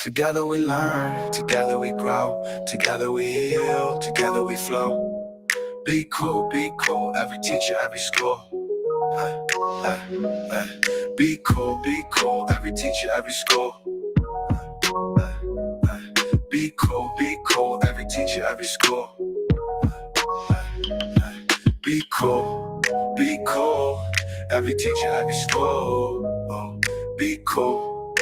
Together we learn, together we grow, together we heal, together we flow. Be cool, every teacher, every school. Be cool, every teacher, every school. Be cool, every teacher, every school. Be cool, every teacher, every school. Be cool,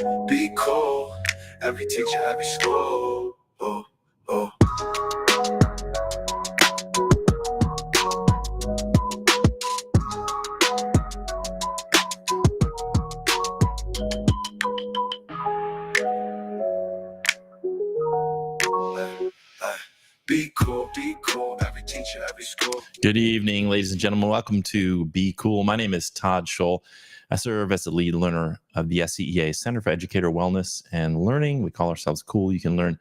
every teacher, every school. Be cool, every teacher, every school. Good evening, ladies and gentlemen. Welcome to Be Cool. My name is Todd Scholl. I serve as the lead learner of the SCEA Center for Educator Wellness and Learning. We call ourselves Cool. You can learn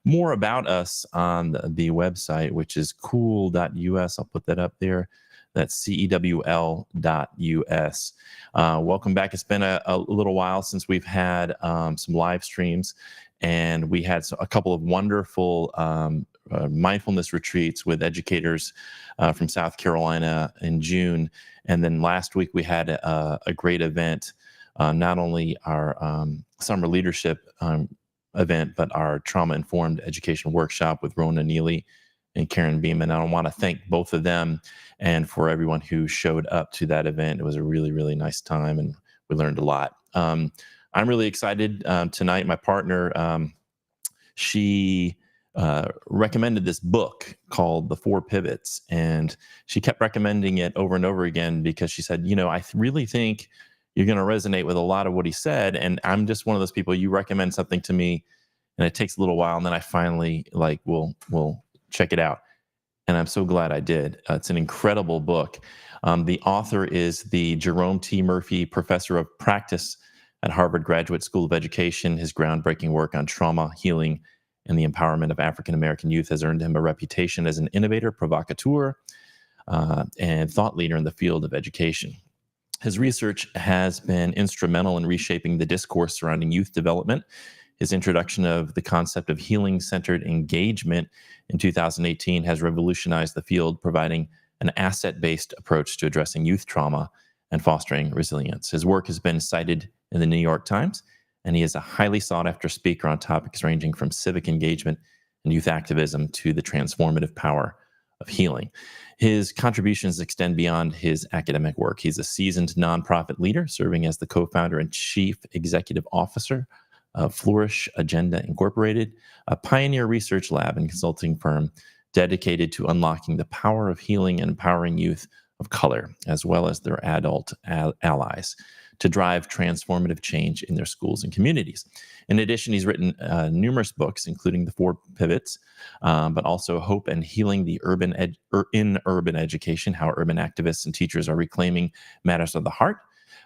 more about us on the website, which is cool.us. I'll put that up there. That's CEWL.us. Welcome back. It's been a little while since we've had some live streams, and we had a couple of wonderful mindfulness retreats with educators from South Carolina in June. And then last week we had a great event, not only our summer leadership event, but our trauma-informed education workshop with Rona Neely and Karen Beeman. I want to thank both of them and for everyone who showed up to that event. It was a really, really nice time, and we learned a lot. I'm really excited tonight. My partner, she recommended this book called The Four Pivots, and she kept recommending it over and over again because she said, I really think you're going to resonate with a lot of what he said. And I'm just one of those people, you recommend something to me and it takes a little while, and then I finally will check it out. And I'm so glad I did. It's an incredible book. The author is the Jerome T. Murphy Professor of Practice at Harvard Graduate School of Education. His groundbreaking work on trauma, healing, and the empowerment of African-American youth has earned him a reputation as an innovator, provocateur, and thought leader in the field of education. His research has been instrumental in reshaping the discourse surrounding youth development. His introduction of the concept of healing-centered engagement in 2018 has revolutionized the field, providing an asset-based approach to addressing youth trauma and fostering resilience. His work has been cited in the New York Times, and he is a highly sought-after speaker on topics ranging from civic engagement and youth activism to the transformative power of healing. His contributions extend beyond his academic work. He's a seasoned nonprofit leader, serving as the co-founder and chief executive officer of Flourish Agenda Incorporated, a pioneer research lab and consulting firm dedicated to unlocking the power of healing and empowering youth of color, as well as their adult allies, to drive transformative change in their schools and communities. In addition, he's written numerous books, including The Four Pivots, but also Hope and Healing in Urban Education, How Urban Activists and Teachers Are Reclaiming Matters of the Heart,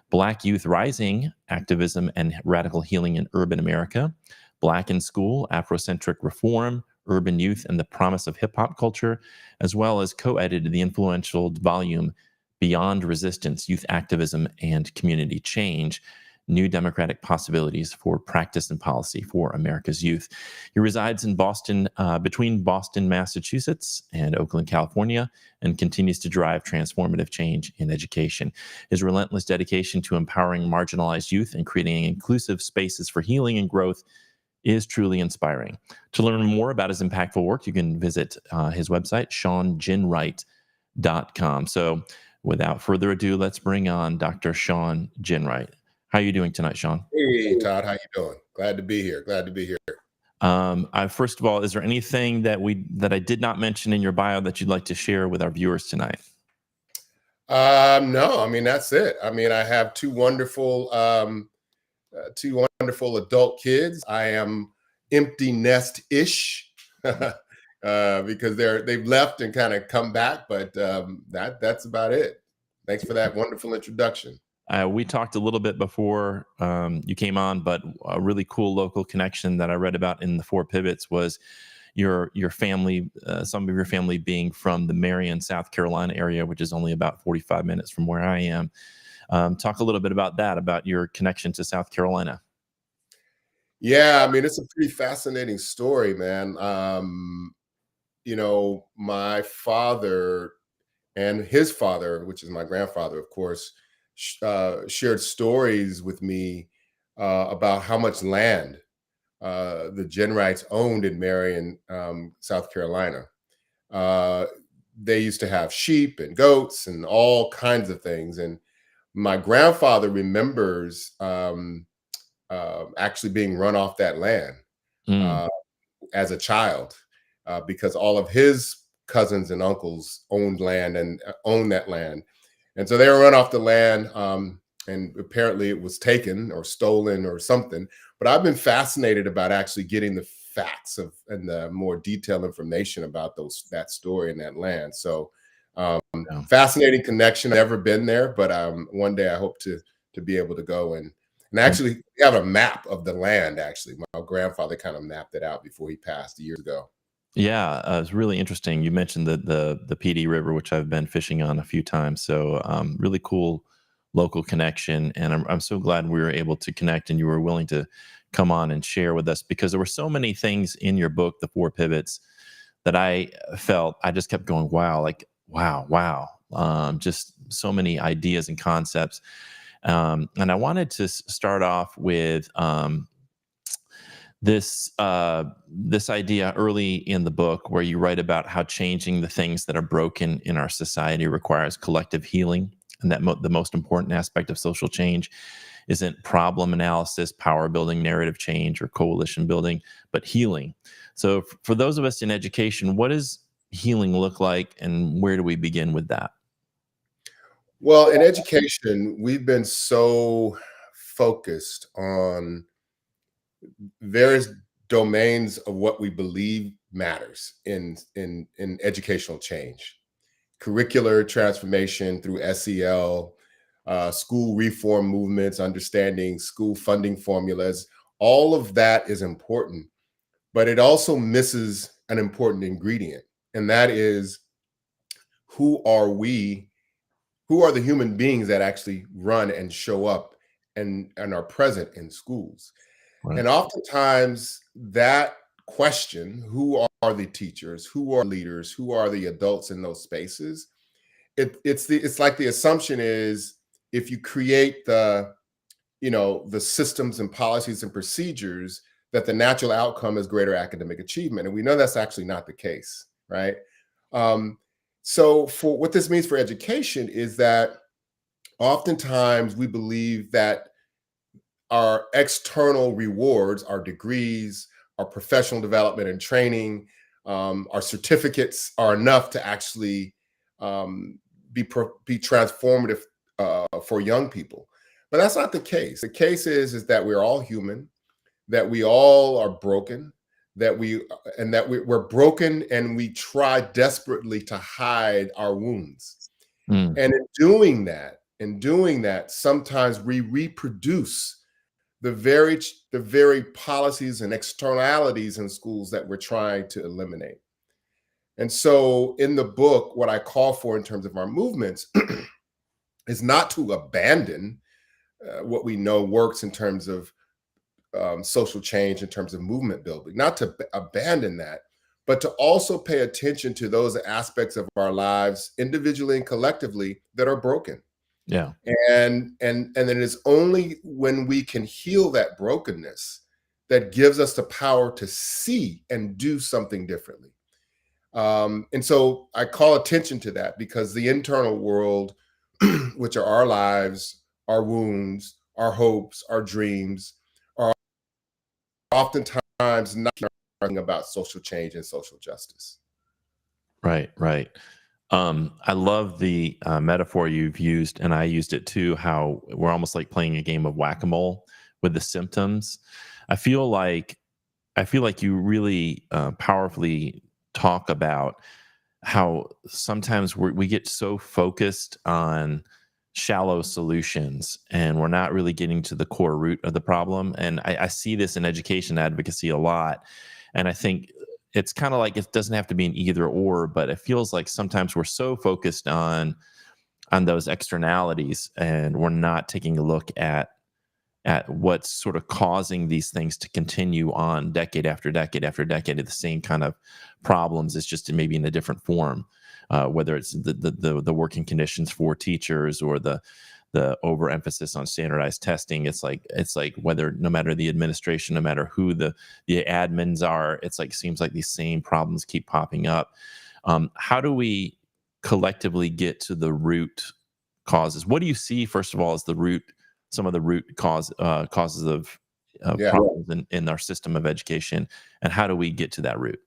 Black Youth Rising, Activism and Radical Healing in Urban America, Black in School, Afrocentric Reform, Urban Youth and the Promise of Hip Hop Culture, as well as co-edited the influential volume Beyond Resistance, Youth Activism and Community Change, New Democratic Possibilities for Practice and Policy for America's Youth. He resides in Boston, between Boston, Massachusetts and Oakland, California, and continues to drive transformative change in education. His relentless dedication to empowering marginalized youth and creating inclusive spaces for healing and growth is truly inspiring. To learn more about his impactful work, you can visit his website, ShawnGinright.com. So without further ado, let's bring on Dr. Shawn Ginright. How are you doing tonight, Shawn? Hey, Todd. How you doing? Glad to be here. First of all, is there anything that I did not mention in your bio that you'd like to share with our viewers tonight? No, I mean, that's it. I mean, I have two wonderful adult kids. I am empty nest-ish because they've left and kind of come back, but that's about it. Thanks for that wonderful introduction. We talked a little bit before you came on, but a really cool local connection that I read about in The Four Pivots was your family, some of your family being from the Marion, South Carolina area, which is only about 45 minutes from where I am. Talk a little bit about that, about your connection to South Carolina. Yeah, I mean, it's a pretty fascinating story, man. My father and his father, which is my grandfather, of course, shared stories with me about how much land the Ginwrights owned in Marion, South Carolina. Uh, they used to have sheep and goats and all kinds of things. And my grandfather remembers actually being run off that land Mm, uh, as a child because all of his cousins and uncles owned land and owned that land. And so they were run off the land, and apparently it was taken or stolen or something. But I've been fascinated about actually getting the facts of and the more detailed information about that story and that land. So yeah. fascinating connection. I've never been there, but one day I hope to be able to go and actually we have a map of the land. Actually, my grandfather kind of mapped it out before he passed years ago. Yeah, it's really interesting. You mentioned the PD River, which I've been fishing on a few times. So really cool local connection, and I'm so glad we were able to connect, and you were willing to come on and share with us because there were so many things in your book, The Four Pivots, that I felt I just kept going, wow, like wow, wow, just so many ideas and concepts. And I wanted to start off with this idea early in the book where you write about how changing the things that are broken in our society requires collective healing, and that the most important aspect of social change isn't problem analysis, power building, narrative change, or coalition building, but healing. So for those of us in education, what does healing look like, and where do we begin with that? Well, in education, we've been so focused on various domains of what we believe matters in educational change, curricular transformation through SEL, school reform movements, understanding school funding formulas. All of that is important, but it also misses an important ingredient, and that is who are we? Who are the human beings that actually run and show up and are present in schools? Right. And oftentimes that question, who are the teachers, who are leaders, who are the adults in those spaces? It's like the assumption is if you create the systems and policies and procedures that the natural outcome is greater academic achievement. And we know that's actually not the case, right? Um, so for what this means for education is that oftentimes we believe that our external rewards, our degrees, our professional development and training, our certificates are enough to actually um, be transformative for young people. But that's not the case. The case is that we're all human, that we all are broken, we're broken, and we try desperately to hide our wounds. Mm, And in doing that, sometimes we reproduce the very policies and externalities in schools that we're trying to eliminate. And so in the book, what I call for in terms of our movements is not to abandon what we know works in terms of social change, in terms of movement building, not to abandon that, but to also pay attention to those aspects of our lives individually and collectively that are broken. yeah. And then it's only when we can heal that brokenness that gives us the power to see and do something differently. And so I call attention to that because the internal world, which are our lives, our wounds, our hopes, our dreams, are oftentimes not about social change and social justice. Right, right. I love the metaphor you've used, and I used it too. How we're almost like playing a game of whack-a-mole with the symptoms. I feel like I feel like you really powerfully talk about how sometimes we get so focused on shallow solutions, and we're not really getting to the core root of the problem. And I see this in education advocacy a lot, and I think it's kind of like it doesn't have to be an either or, but it feels like sometimes we're so focused on those externalities, and we're not taking a look at at what's sort of causing these things to continue on decade after decade after decade of the same kind of problems. It's just maybe in a different form, whether it's the working conditions for teachers or the overemphasis on standardized testing. It's like whether, no matter the administration, no matter who the admins are, it's like seems like these same problems keep popping up. How do we collectively get to the root causes? What do you see, first of all, as some of the root causes of problems in our system of education, and how do we get to that root?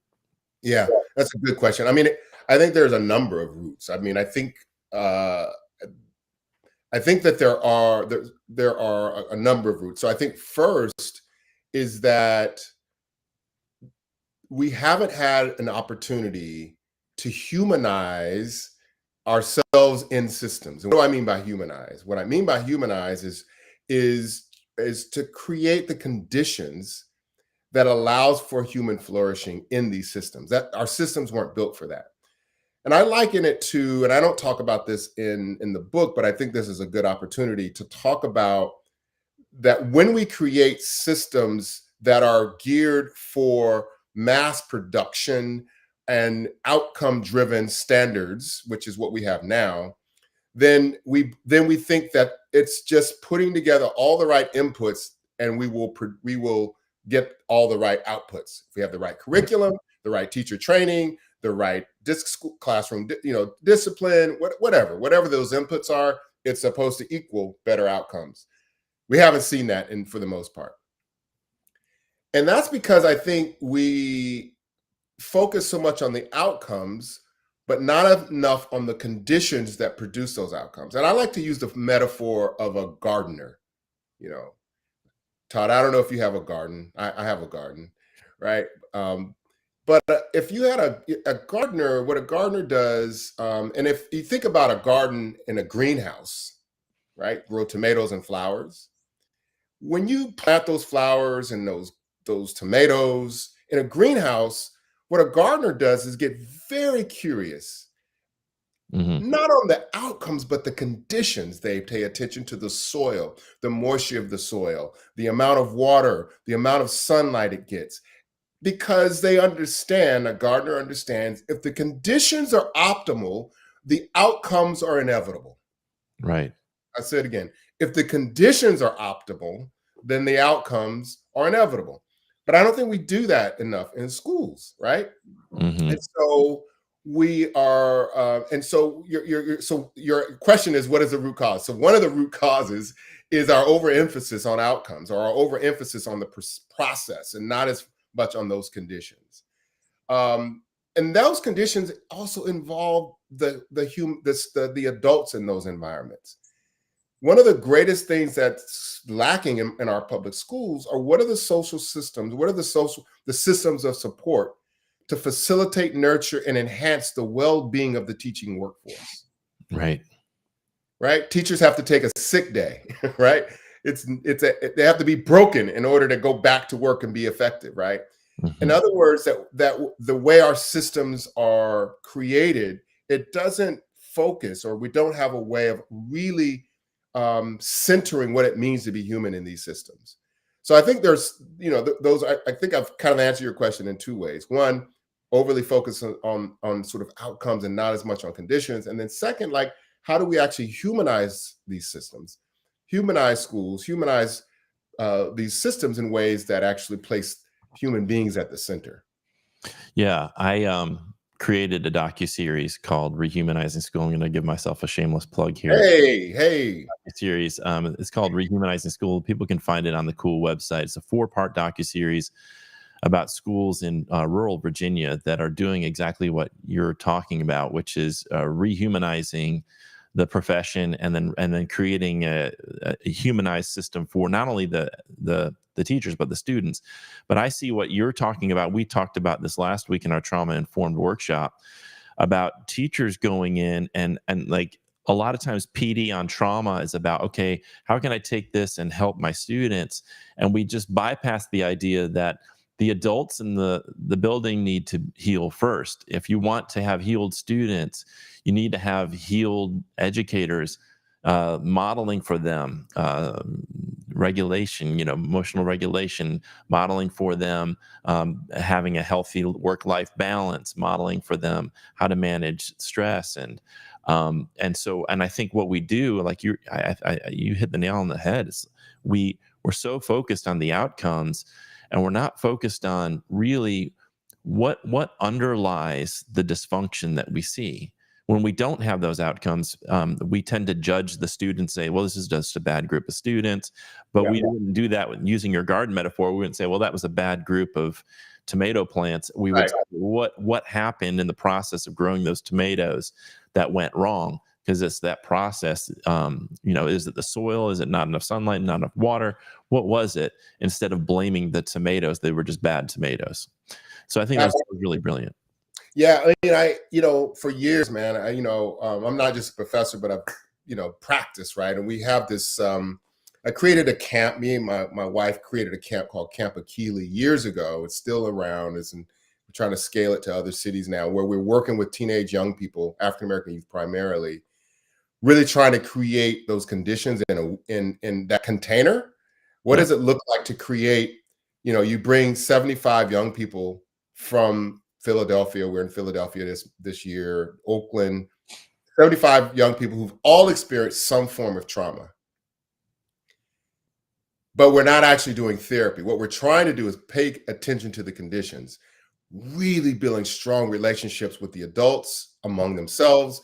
Yeah, that's a good question. I mean, I think there's a number of roots. I mean, I think that there are a number of roots. So I think first is that we haven't had an opportunity to humanize ourselves in systems. And what do I mean by humanize? What I mean by humanize is to create the conditions that allows for human flourishing in these systems. That our systems weren't built for that. And I liken it to, and I don't talk about this in the book, but I think this is a good opportunity to talk about that when we create systems that are geared for mass production and outcome-driven standards, which is what we have now, then we think that it's just putting together all the right inputs and we will get all the right outputs. If we have the right curriculum, the right teacher training, the right classroom, discipline, whatever those inputs are, it's supposed to equal better outcomes. We haven't seen that for the most part. And that's because I think we focus so much on the outcomes, but not enough on the conditions that produce those outcomes. And I like to use the metaphor of a gardener. Todd, I don't know if you have a garden. I have a garden, right? But if you had a gardener, what a gardener does, and if you think about a garden in a greenhouse, right, grow tomatoes and flowers. When you plant those flowers and those tomatoes in a greenhouse, what a gardener does is get very curious, not on the outcomes, but the conditions. They pay attention to the soil, the moisture of the soil, the amount of water, the amount of sunlight it gets. Because a gardener understands, if the conditions are optimal, the outcomes are inevitable. Right. I said again, if the conditions are optimal, then the outcomes are inevitable. But I don't think we do that enough in schools, right? And so we are, and so your question is, what is the root cause? So one of the root causes is our overemphasis on outcomes, or our overemphasis on the process, and not as much on those conditions. And those conditions also involve the adults in those environments. One of the greatest things that's lacking in our public schools are, what are the social systems? What are the systems of support to facilitate, nurture, and enhance the well-being of the teaching workforce? Right. Right. Teachers have to take a sick day, right? They have to be broken in order to go back to work and be effective, right? In other words, that the way our systems are created, it doesn't focus, or we don't have a way of really centering what it means to be human in these systems. So I think there's, I think I've kind of answered your question in two ways. One, overly focused on sort of outcomes and not as much on conditions. And then second, like, how do we actually humanize these systems, humanize schools, humanize these systems in ways that actually place human beings at the center? Yeah, I created a docuseries called Rehumanizing School. I'm going to give myself a shameless plug here. Hey. Series. It's called Rehumanizing School. People can find it on the cool website. It's a 4-part docuseries about schools in rural Virginia that are doing exactly what you're talking about, which is rehumanizing the profession, and then creating a humanized system for not only the teachers, but the students. But I see what you're talking about. We talked about this last week in our trauma-informed workshop about teachers going in and like, a lot of times PD on trauma is about, okay, how can I take this and help my students? And we just bypass the idea that the adults in the building need to heal first. If you want to have healed students, you need to have healed educators modeling for them, right? regulation, emotional regulation, modeling for them having a healthy work-life balance, modeling for them how to manage stress, and I think what we do, like you hit the nail on the head, is we're so focused on the outcomes, and we're not focused on really what underlies the dysfunction that we see. When we don't have those outcomes, we tend to judge the students, say, well, this is just a bad group of students. But we wouldn't do that with using your garden metaphor. We wouldn't say, well, that was a bad group of tomato plants. We would say, what happened in the process of growing those tomatoes that went wrong? Because it's that process. Is it the soil? Is it not enough sunlight, not enough water? What was it? Instead of blaming the tomatoes, they were just bad tomatoes. So I think that's really brilliant. Yeah, for years, man, I'm not just a professor, but I've, practiced, right? And we have this, I created a camp, me and my wife created a camp called Camp Akili years ago. It's still around, and we're trying to scale it to other cities now, where we're working with teenage young people, African-American youth primarily, really trying to create those conditions in that container. What does it look like to create, you bring 75 young people from Philadelphia. We're in Philadelphia this year, Oakland, 75 young people who've all experienced some form of trauma. But we're not actually doing therapy. What we're trying to do is pay attention to the conditions, really building strong relationships with the adults, among themselves,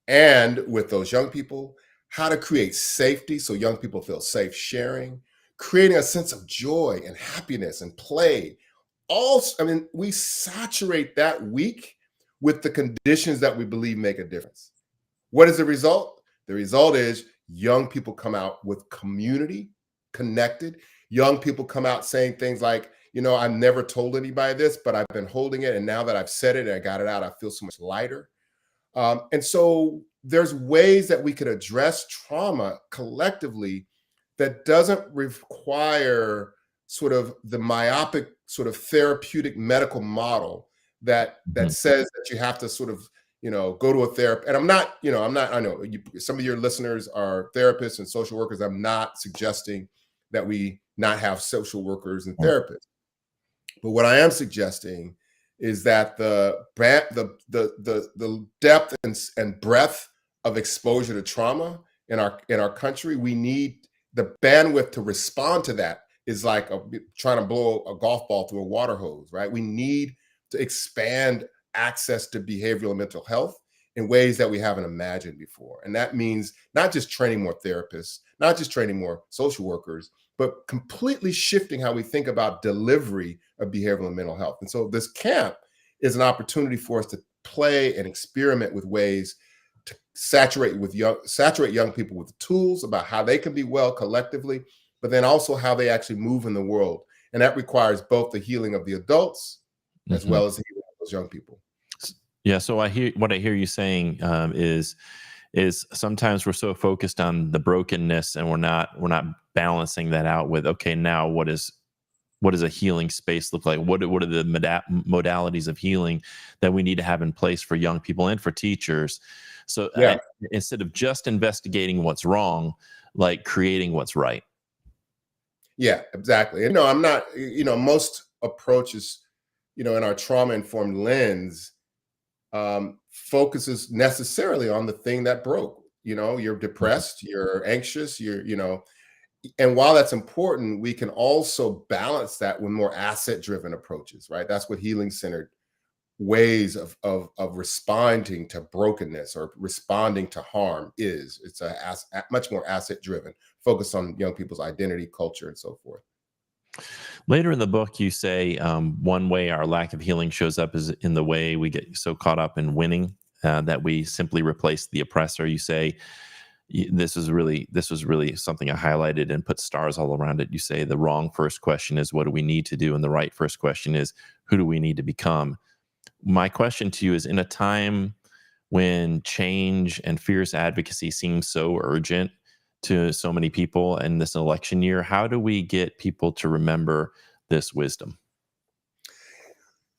and with those young people, how to create safety so young people feel safe sharing, creating a sense of joy and happiness and play. We saturate that week with the conditions that we believe make a difference. What is the result? The result is young people come out with community, connected. Young people come out saying things like, I've never told anybody this, but I've been holding it. And now that I've said it and I got it out, I feel so much lighter. And so there's ways that we could address trauma collectively that doesn't require sort of the myopic sort of therapeutic medical model that says that you have to sort of, go to a therapist. And I know some of your listeners are therapists and social workers. I'm not suggesting that we not have social workers and therapists. But what I am suggesting is that the depth and breadth of exposure to trauma in our country, we need the bandwidth to respond to that is like trying to blow a golf ball through a water hose, right? We need to expand access to behavioral and mental health in ways that we haven't imagined before. And that means not just training more therapists, not just training more social workers, but completely shifting how we think about delivery of behavioral and mental health. And so this camp is an opportunity for us to play and experiment with ways to saturate young people with tools about how they can be well collectively, but then also how they actually move in the world. And that requires both the healing of the adults as well as the healing of those young people. Yeah. So what I hear you saying is sometimes we're so focused on the brokenness and we're not balancing that out with, okay, now what does a healing space look like? What are the modalities of healing that we need to have in place for young people and for teachers? So instead of just investigating what's wrong, like creating what's right. Yeah, exactly. And no, I'm not, most approaches, in our trauma-informed lens, focuses necessarily on the thing that broke. You're depressed, you're anxious, and while that's important, we can also balance that with more asset-driven approaches, right? That's what healing-centered ways of responding to brokenness or responding to harm is. It's a much more asset-driven, focused on young people's identity, culture, and so forth. Later in the book, you say one way our lack of healing shows up is in the way we get so caught up in winning that we simply replace the oppressor. You say this was really something I highlighted and put stars all around it. You say the wrong first question is what do we need to do, and the right first question is who do we need to become. My question to you is, in a time when change and fierce advocacy seems so urgent to so many people in this election year, how do we get people to remember this wisdom?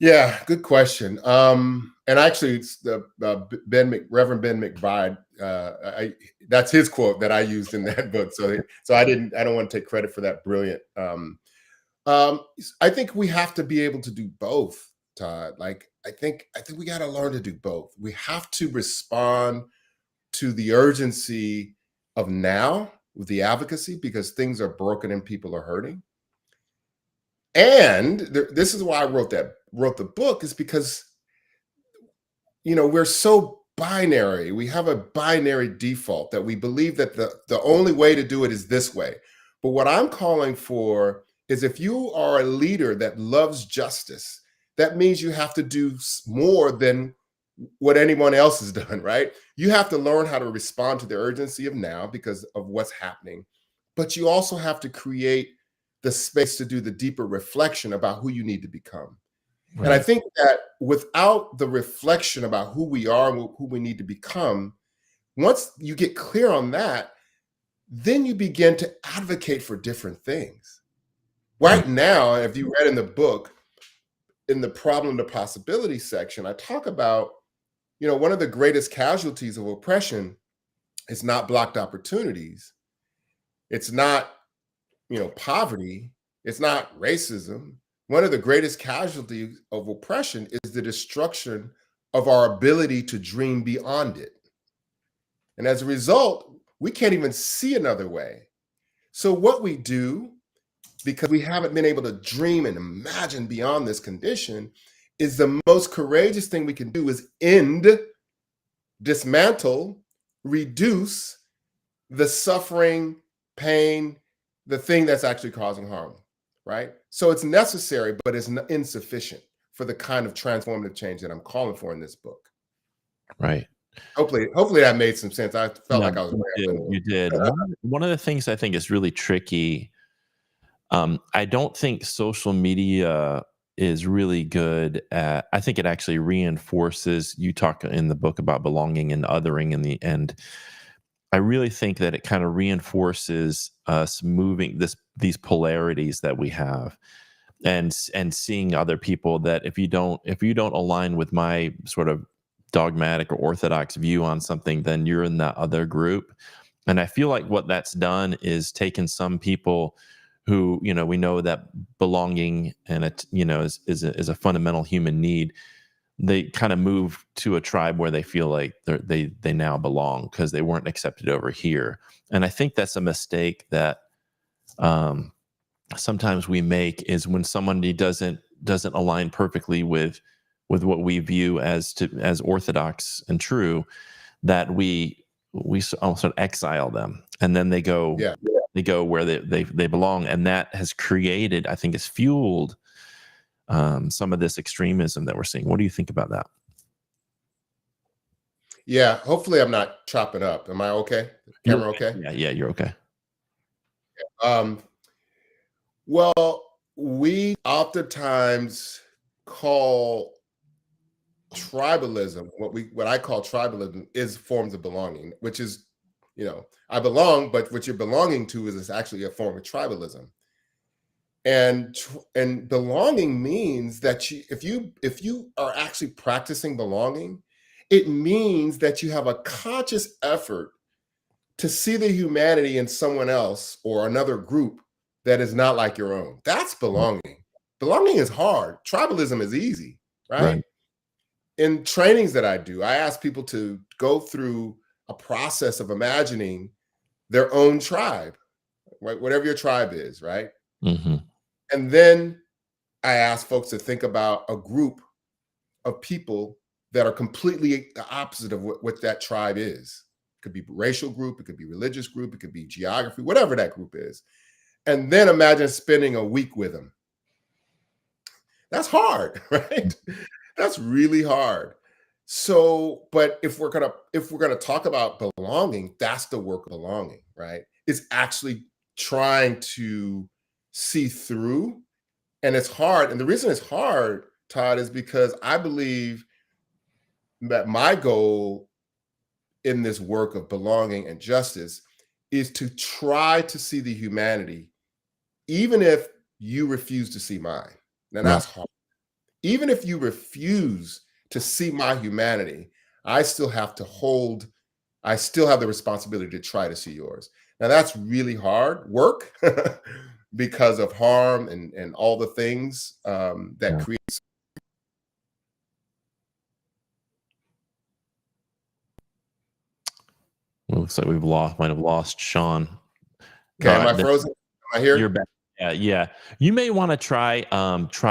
Yeah, good question. And actually, it's the Reverend Ben McBride. That's his quote that I used in that book. So I don't want to take credit for that brilliant. I think we have to be able to do both, Todd. Like I think we got to learn to do both. We have to respond to the urgency of now with the advocacy because things are broken and people are hurting. And this is why I wrote the book, is because we're so binary. We have a binary default that we believe that the only way to do it is this way. But what I'm calling for is, if you are a leader that loves justice, that means you have to do more than what anyone else has done, right? You have to learn how to respond to the urgency of now because of what's happening. But you also have to create the space to do the deeper reflection about who you need to become. Right. And I think that without the reflection about who we are and who we need to become, once you get clear on that, then you begin to advocate for different things. Right now, if you read in the book, in the problem to possibility section, I talk about, one of the greatest casualties of oppression is not blocked opportunities. It's not, poverty. It's not racism. One of the greatest casualties of oppression is the destruction of our ability to dream beyond it. And as a result, we can't even see another way. So what we do, because we haven't been able to dream and imagine beyond this condition, is the most courageous thing we can do is end, dismantle, reduce the suffering, pain, the thing that's actually causing harm, right? So it's necessary, but it's insufficient for the kind of transformative change that I'm calling for in this book. Right. Hopefully that made some sense. I felt like I was you did. One of the things I think is really tricky, I don't think social media is really good at, I think it actually reinforces, you talk in the book about belonging and othering in the end. I really think that it kind of reinforces us moving these polarities that we have, and seeing other people that if you don't align with my sort of dogmatic or orthodox view on something, then you're in that other group. And I feel like what that's done is taken some people who, we know that belonging and it, is a fundamental human need. They kind of move to a tribe where they feel like they now belong because they weren't accepted over here. And I think that's a mistake that sometimes we make, is when somebody doesn't align perfectly with what we view as orthodox and true, that we almost exile them, and then they go where they belong, and that has created, I think, has fueled some of this extremism that we're seeing. What do you think about that? Yeah, hopefully I'm not chopping up. Am I okay? Camera okay? Yeah, you're okay. Well, we oftentimes call tribalism, what I call tribalism, is forms of belonging, which is, I belong, but what you're belonging to is actually a form of tribalism. And belonging means that if you are actually practicing belonging, it means that you have a conscious effort to see the humanity in someone else or another group that is not like your own. That's belonging. Belonging is hard. Tribalism is easy, right? In trainings that I do, I ask people to go through a process of imagining their own tribe, right? Whatever your tribe is, right? Mm-hmm. And then I ask folks to think about a group of people that are completely the opposite of what that tribe is. It could be racial group, it could be religious group, it could be geography, whatever that group is. And then imagine spending a week with them. That's hard, right? That's really hard. So, but if we're gonna talk about belonging, that's the work of belonging, right? It's actually trying to see through, and it's hard. And the reason it's hard, Todd, is because I believe that my goal in this work of belonging and justice is to try to see the humanity, even if you refuse to see mine. Now that's hard. even if you refuse to see my humanity, I still have the responsibility to try to see yours. Now that's really hard work because of harm and all the things that Yeah. create. Well, looks like might have lost Shawn. Okay, am I frozen? Am I here? You're back. Yeah, yeah. You may want to try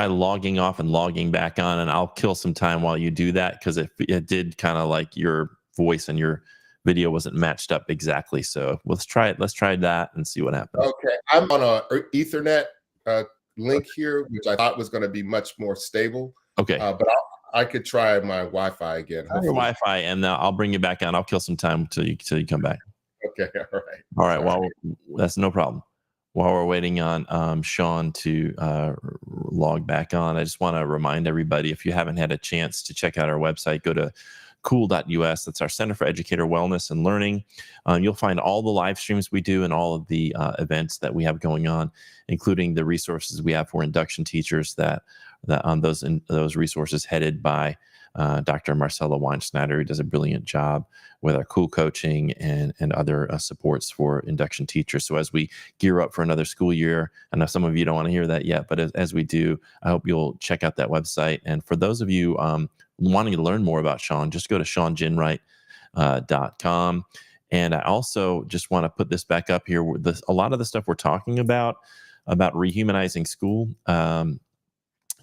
logging off and logging back on, and I'll kill some time while you do that, because it did kind of like your voice and your video wasn't matched up exactly. So let's try it. Let's try that and see what happens. Okay, I'm on a Ethernet link here, which I thought was going to be much more stable. Okay. But I could try my Wi-Fi again. Try your Wi-Fi, and I'll bring you back on. I'll kill some time till you come back. Okay, all right. All right. Well, that's no problem. While we're waiting on Shawn to log back on, I just want to remind everybody, if you haven't had a chance to check out our website, go to cool.us. That's our Center for Educator Wellness and Learning. You'll find all the live streams we do and all of the events that we have going on, including the resources we have for induction teachers that on those resources headed by Dr. Marcella Weinschneider, who does a brilliant job with our cool coaching and other supports for induction teachers. So as we gear up for another school year, I know some of you don't want to hear that yet, but as we do, I hope you'll check out that website. And for those of you wanting to learn more about Shawn, just go to ShawnGinright.com. And I also just want to put this back up here. A lot of the stuff we're talking about rehumanizing school,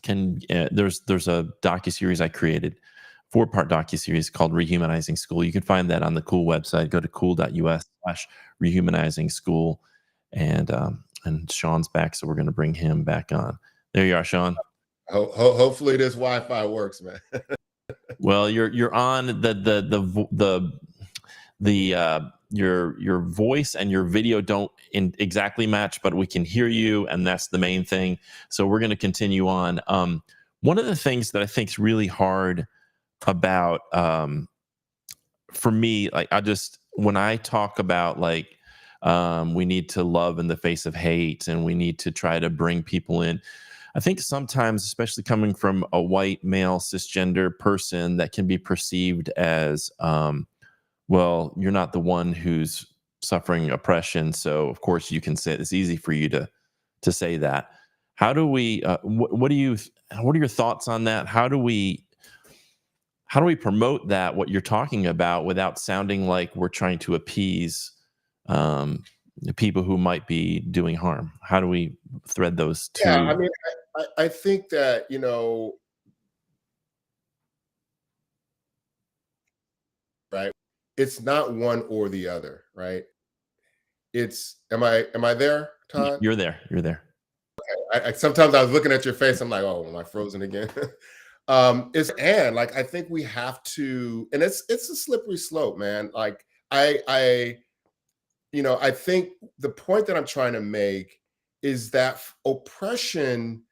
there's a docuseries I created, 4-part docuseries called Rehumanizing School. You can find that on the Cool website. Go to cool.us/rehumanizing school. And Shawn's back, so we're going to bring him back on. There you are, Shawn. Hopefully this Wi-Fi works, man. Well, you're on your voice and your video don't exactly match, but we can hear you, and that's the main thing. So we're going to continue on. One of the things that I think is really hard about, for me, like when I talk about like, we need to love in the face of hate, and we need to try to bring people in, I think sometimes, especially coming from a white male cisgender person, that can be perceived as, well, you're not the one who's suffering oppression, so of course you can say it's easy for you to say that. How do we? What are your thoughts on that? How do we promote that, what you're talking about, without sounding like we're trying to appease the people who might be doing harm? How do we thread those two? Yeah, I mean, I think that, right, it's not one or the other, right? It's, am I there, Todd? You're there. Okay. Sometimes I was looking at your face, I'm like, oh, am I frozen again? I think we have to, and it's a slippery slope, man. Like I think the point that I'm trying to make is that oppression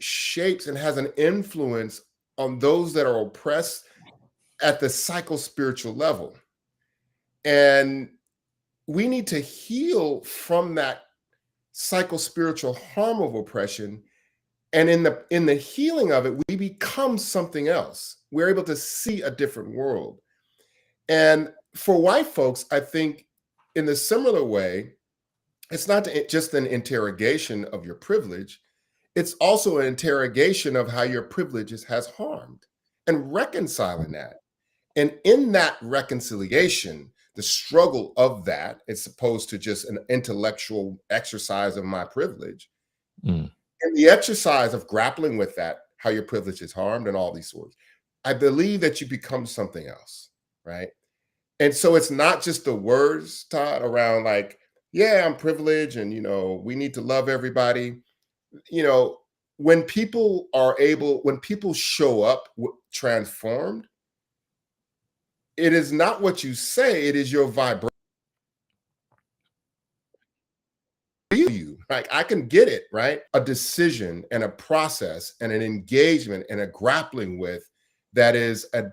shapes and has an influence on those that are oppressed at the psycho-spiritual level. And we need to heal from that psycho-spiritual harm of oppression. And in the healing of it, we become something else. We're able to see a different world. And for white folks, I think in the similar way, it's not just an interrogation of your privilege. It's also an interrogation of how your privilege has harmed, and reconciling that. And in that reconciliation, the struggle of that, as opposed to just an intellectual exercise of my privilege, and the exercise of grappling with that, how your privilege is harmed and all these sorts, I believe that you become something else, right? And so it's not just the words, Todd, around like, yeah, I'm privileged and, we need to love everybody. When people show up transformed, it is not what you say, it is your vibration. Like, I can get it, right? A decision and a process and an engagement and a grappling with that is a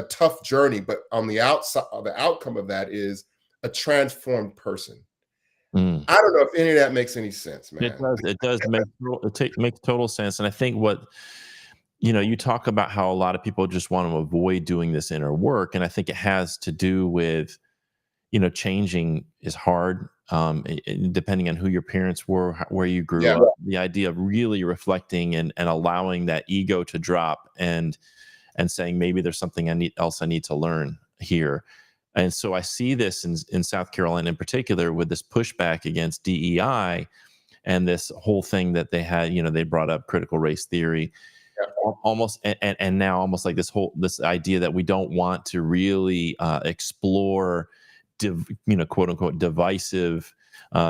tough journey, but on the outside, the outcome of that is a transformed person. Mm. I don't know if any of that makes any sense, It man. does. It does make makes total sense. And I think what you talk about how a lot of people just want to avoid doing this inner work, and I think it has to do with changing is hard. Depending on who your parents were, where you grew Yeah. up, the idea of really reflecting and allowing that ego to drop and saying maybe there's something else I need to learn here. And so I see this in South Carolina in particular with this pushback against DEI and this whole thing that they had, they brought up critical race theory, almost, and now almost like this idea that we don't want to really explore, quote unquote, divisive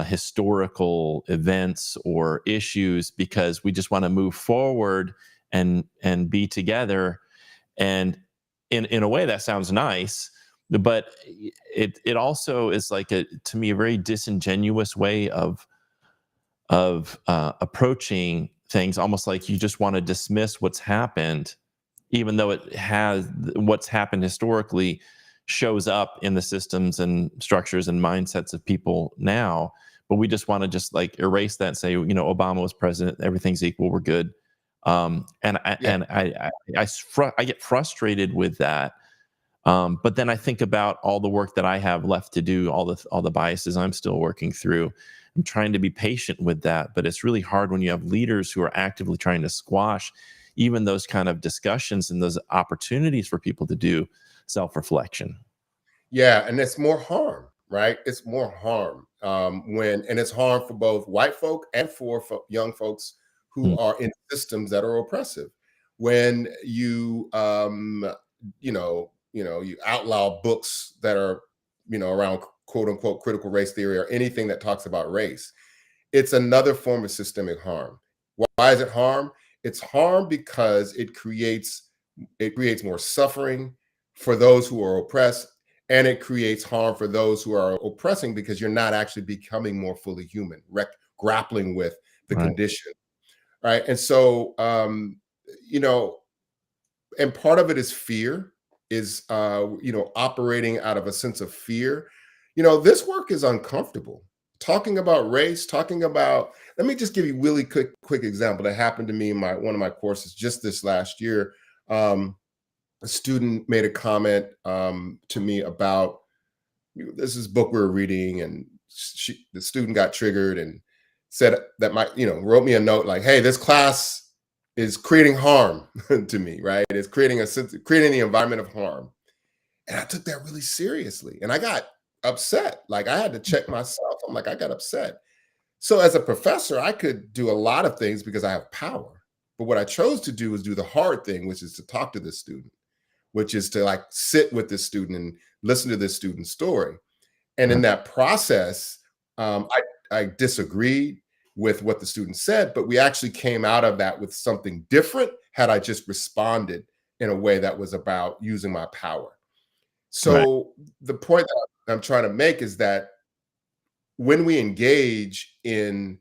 historical events or issues because we just want to move forward and be together. And in a way that sounds nice, but it also is like to me a very disingenuous way of approaching things, almost like you just want to dismiss what's happened, even though what's happened historically shows up in the systems and structures and mindsets of people now. But we just want to just like erase that and say, Obama was president, everything's equal, we're good. I get frustrated with that. But then I think about all the work that I have left to do, all the biases I'm still working through. I'm trying to be patient with that, but it's really hard when you have leaders who are actively trying to squash even those kind of discussions and those opportunities for people to do self-reflection. Yeah, and it's more harm, right? It's more harm and it's harm for both white folk and for young folks who Mm. are in systems that are oppressive. When you you outlaw books that are around quote unquote critical race theory or anything that talks about race, it's another form of systemic harm. Why is it harm? It's harm because it creates more suffering for those who are oppressed, and it creates harm for those who are oppressing because you're not actually becoming more fully human, grappling with the Right. condition, right? And so, and part of it is fear, is operating out of a sense of fear. This work is uncomfortable. Talking about race, let me just give you a really quick example that happened to me in one of my courses just this last year. A student made a comment to me about this is book we were reading, and the student got triggered and said that wrote me a note like, "Hey, this class is creating harm to me, right? It's creating the environment of harm." And I took that really seriously, and I got upset. Like I had to check myself. I'm like, I got upset. So as a professor, I could do a lot of things because I have power. But what I chose to do was do the hard thing, which is to talk to this student, which is to like sit with this student and listen to this student's story. And in that process, I disagreed with what the student said, but we actually came out of that with something different had I just responded in a way that was about using my power. So the point that I'm trying to make is that when we engage in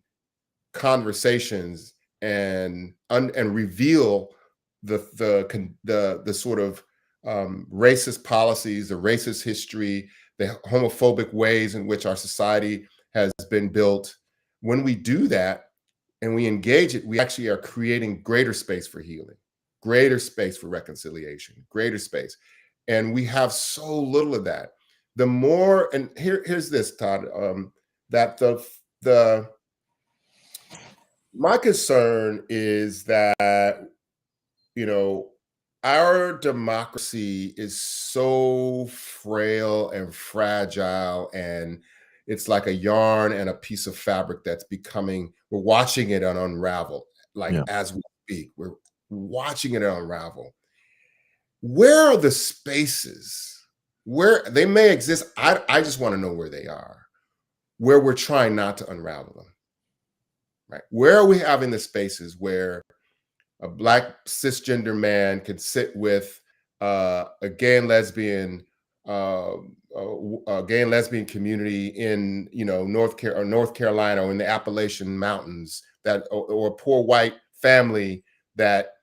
conversations and reveal the sort of racist policies, the racist history, the homophobic ways in which our society has been built, when we do that and we engage it, we actually are creating greater space for healing, greater space for reconciliation, greater space. And we have so little of that. The more, and here's this, Todd, that my concern is that, our democracy is so frail and fragile, and it's like a yarn and a piece of fabric that's we're watching it unravel. Like as we speak, we're watching it unravel. Where are the spaces where they may exist? I just want to know where they are, where we're trying not to unravel them, right? Where are we having the spaces where a Black cisgender man can sit with a gay and lesbian community in North Carolina or in the Appalachian Mountains, or a poor white family that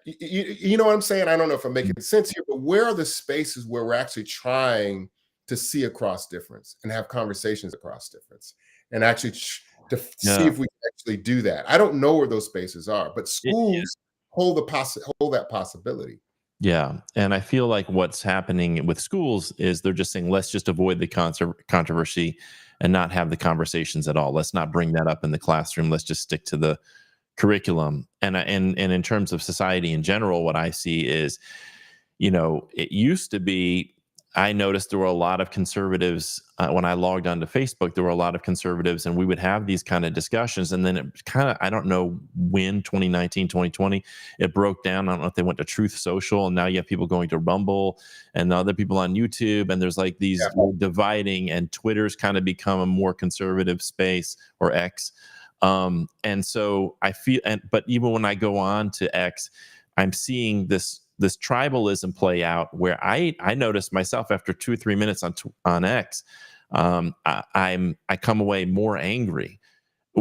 you know what I'm saying? I don't know if I'm making sense here, but where are the spaces where we're actually trying to see across difference and have conversations across difference? and actually to see Yeah. if we can actually do that. I don't know where those spaces are, but Yeah. schools hold that possibility. Yeah. And I feel like what's happening with schools is they're just saying, let's just avoid the controversy and not have the conversations at all. Let's not bring that up in the classroom. Let's just stick to the curriculum. And in terms of society in general, what I see is, it used to be, I noticed there were a lot of conservatives when I logged onto Facebook. There were a lot of conservatives, and we would have these kind of discussions. And then it kind of, I don't know when, 2019, 2020, it broke down. I don't know if they went to Truth Social, and now you have people going to Rumble and other people on YouTube. And there's like these dividing, and Twitter's kind of become a more conservative space, or X. And so I feel, but even when I go on to X, I'm seeing this tribalism play out, where I noticed myself after 2 or 3 minutes on X, I come away more angry.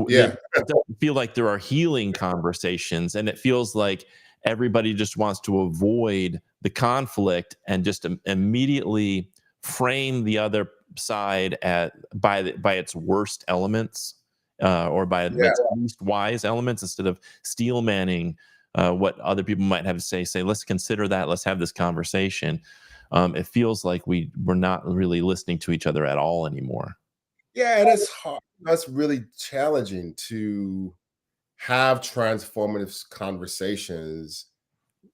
Yeah. It doesn't feel like there are healing conversations, and it feels like everybody just wants to avoid the conflict and just immediately frame the other side by its worst elements, or by its least wise elements, instead of steel manning what other people might have to say, let's consider that, let's have this conversation. It feels like we're not really listening to each other at all anymore. Yeah, it is hard. That's really challenging to have transformative conversations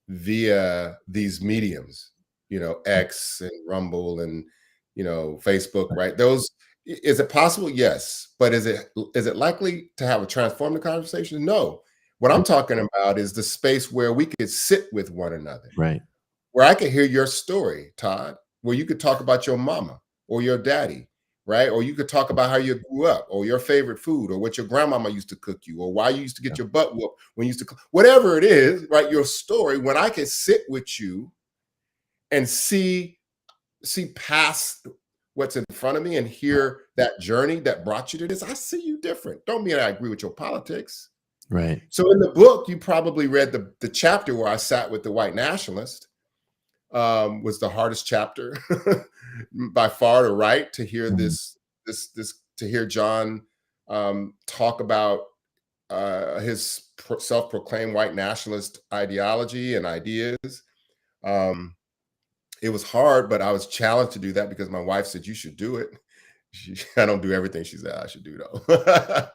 via these mediums, X and Rumble and, Facebook, right? Is it possible? Yes. But is it likely to have a transformative conversation? No. What I'm talking about is the space where we could sit with one another, Right. where I could hear your story, Todd, where you could talk about your mama or your daddy, right? Or you could talk about how you grew up, or your favorite food, or what your grandmama used to cook you, or why you used to get your butt whooped when you used to, whatever it is, right? Your story, when I can sit with you and see past what's in front of me and hear that journey that brought you to this, I see you different. Don't mean I agree with your politics. Right. So in the book, you probably read the chapter where I sat with the white nationalist. Was the hardest chapter by far to write, to hear to hear John talk about his self-proclaimed white nationalist ideology and ideas. It was hard, but I was challenged to do that because my wife said, you should do it. I don't do everything she said I should do, though.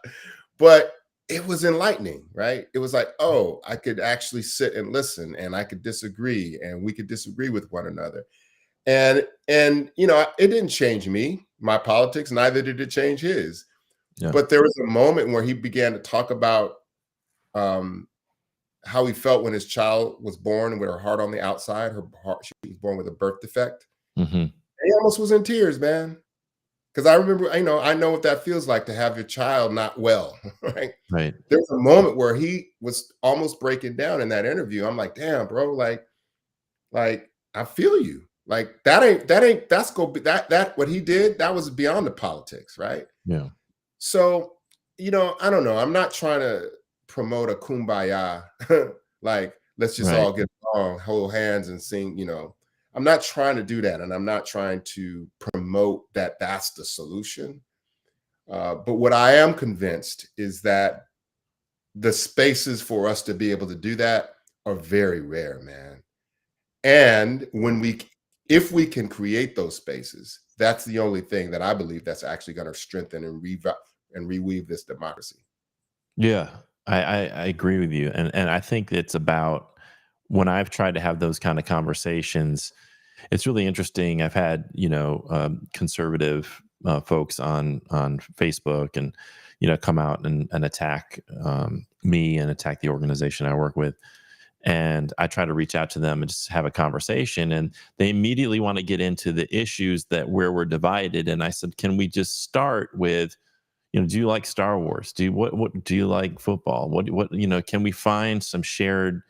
But it was enlightening, right? It was like, oh, I could actually sit and listen, and I could disagree, and we could disagree with one another. And it didn't change me, my politics, neither did it change his. Yeah. But there was a moment where he began to talk about how he felt when his child was born with her heart on the outside. She was born with a birth defect. Mm-hmm. And he almost was in tears, man. Because I remember, I know what that feels like, to have your child not well, right? Right. There's a moment where he was almost breaking down in that interview. I'm like, damn, bro, like I feel you. Like that's what he did, that was beyond the politics, right? Yeah. So, I don't know. I'm not trying to promote a kumbaya, like, let's just all get along, hold hands and sing, I'm not trying to do that. And I'm not trying to promote that that's the solution. But what I am convinced is that the spaces for us to be able to do that are very rare, man. And if we can create those spaces, that's the only thing that I believe that's actually going to strengthen and reweave this democracy. Yeah, I agree with you. And I think it's about, when I've tried to have those kind of conversations, it's really interesting. I've had, conservative folks on Facebook and, come out and attack me and attack the organization I work with. And I try to reach out to them and just have a conversation. And they immediately want to get into the issues where we're divided. And I said, can we just start with, do you like Star Wars? What do you like football? What can we find some shared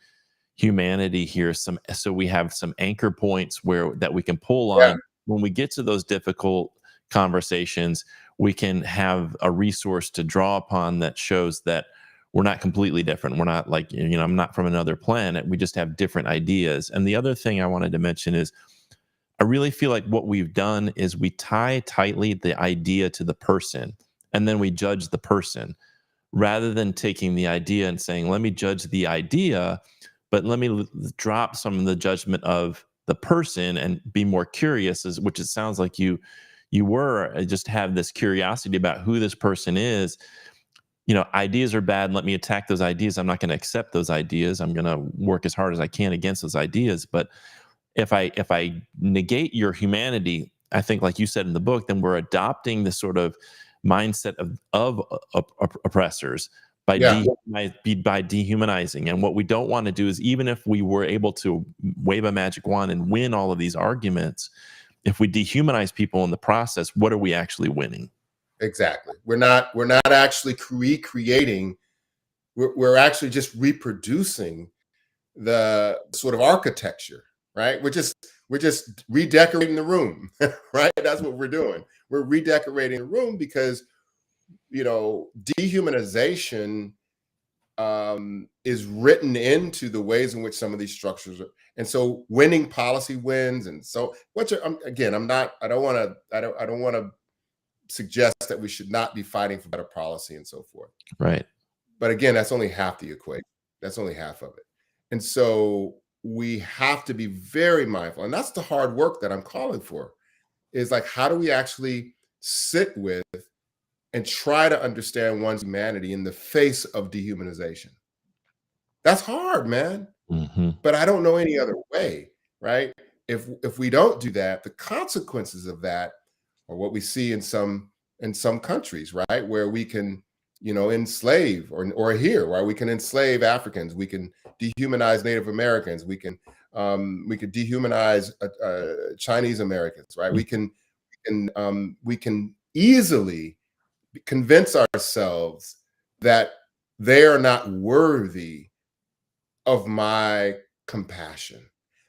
humanity here, so we have some anchor points that we can pull on when we get to those difficult conversations. We can have a resource to draw upon that shows that we're not completely different. We're not like, I'm not from another planet. We just have different ideas. And the other thing I wanted to mention is, I really feel like what we've done is we tie tightly the idea to the person. and then we judge the person, rather than taking the idea and saying, let me judge the idea, but let me drop some of the judgment of the person and be more curious, which it sounds like you were, just have this curiosity about who this person is. Ideas are bad. Let me attack those ideas. I'm not going to accept those ideas. I'm going to work as hard as I can against those ideas. But if I negate your humanity, I think, like you said in the book, then we're adopting the sort of mindset of oppressors by dehumanizing. And what we don't want to do is, even if we were able to wave a magic wand and win all of these arguments, if we dehumanize people in the process, what are we actually winning? Exactly. We're not actually recreating. We're actually just reproducing the sort of architecture, right? We're just redecorating the room, right? That's what we're doing. We're redecorating the room because, dehumanization is written into the ways in which some of these structures are. And so winning policy wins. And so I don't want to suggest that we should not be fighting for better policy and so forth. Right. But again, that's only half the equation. That's only half of it. And so we have to be very mindful. And that's the hard work that I'm calling for, is like, how do we actually sit with and try to understand one's humanity in the face of dehumanization? That's hard, man. Mm-hmm. But I don't know any other way, right? If we don't do that, the consequences of that are what we see in some countries, right? Where we can, enslave, or here, where we can enslave Africans, we can dehumanize Native Americans, we can dehumanize Chinese Americans, right? Mm-hmm. We can easily convince ourselves that they are not worthy of my compassion.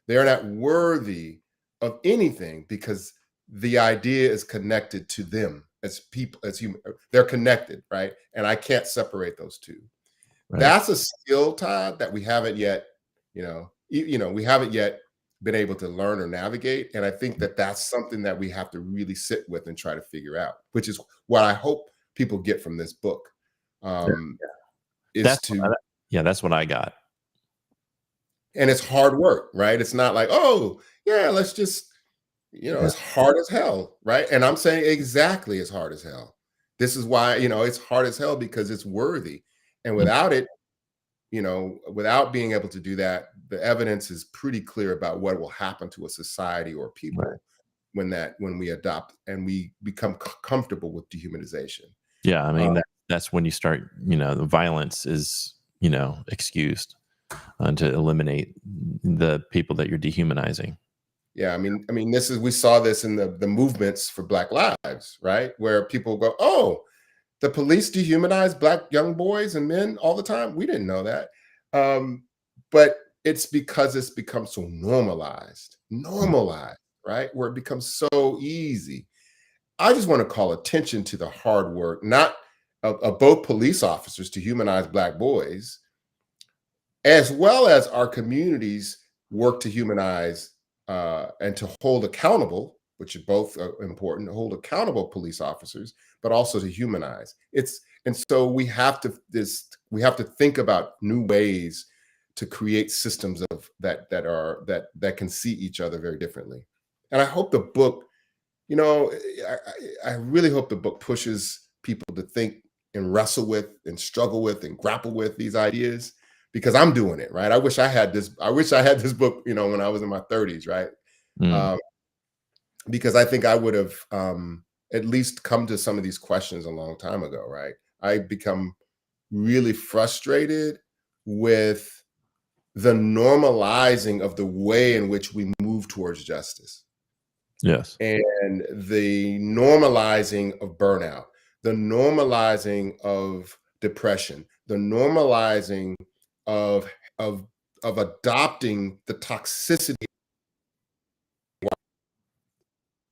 They are not worthy of anything because the idea is connected to them as people, as human. They're connected, right? And I can't separate those two. Right. That's a skill, Todd, that we haven't yet, we haven't yet been able to learn or navigate. And I think that that's something that we have to really sit with and try to figure out, which is what I hope people get from this book. That's what I got. And it's hard work, right? It's not like, oh, yeah, let's just, it's hard as hell, right? And I'm saying exactly as hard as hell. This is why, it's hard as hell, because it's worthy. And without it, without being able to do that, the evidence is pretty clear about what will happen to a society or people when we adopt and we become comfortable with dehumanization. Yeah, I mean, that's when you start, the violence is, excused to eliminate the people that you're dehumanizing. Yeah, I mean, we saw this in the movements for Black Lives, right? Where people go, oh, the police dehumanize Black young boys and men all the time. We didn't know that. But it's because it's become so normalized, right? Where it becomes so easy. I just want to call attention to the hard work, not of both police officers to humanize Black boys, as well as our communities work to humanize and to hold accountable, which are both important, to hold accountable police officers, but also to humanize. And so we have to think about new ways to create systems of that can see each other very differently. And I hope the book, I really hope the book pushes people to think and wrestle with and struggle with and grapple with these ideas, because I'm doing it, right? I wish I had this book, when I was in my 30s, right? Because I think I would have at least come to some of these questions a long time ago, right? I become really frustrated with the normalizing of the way in which we move towards justice. Yes. And the normalizing of burnout, the normalizing of depression, the normalizing of adopting the toxicity.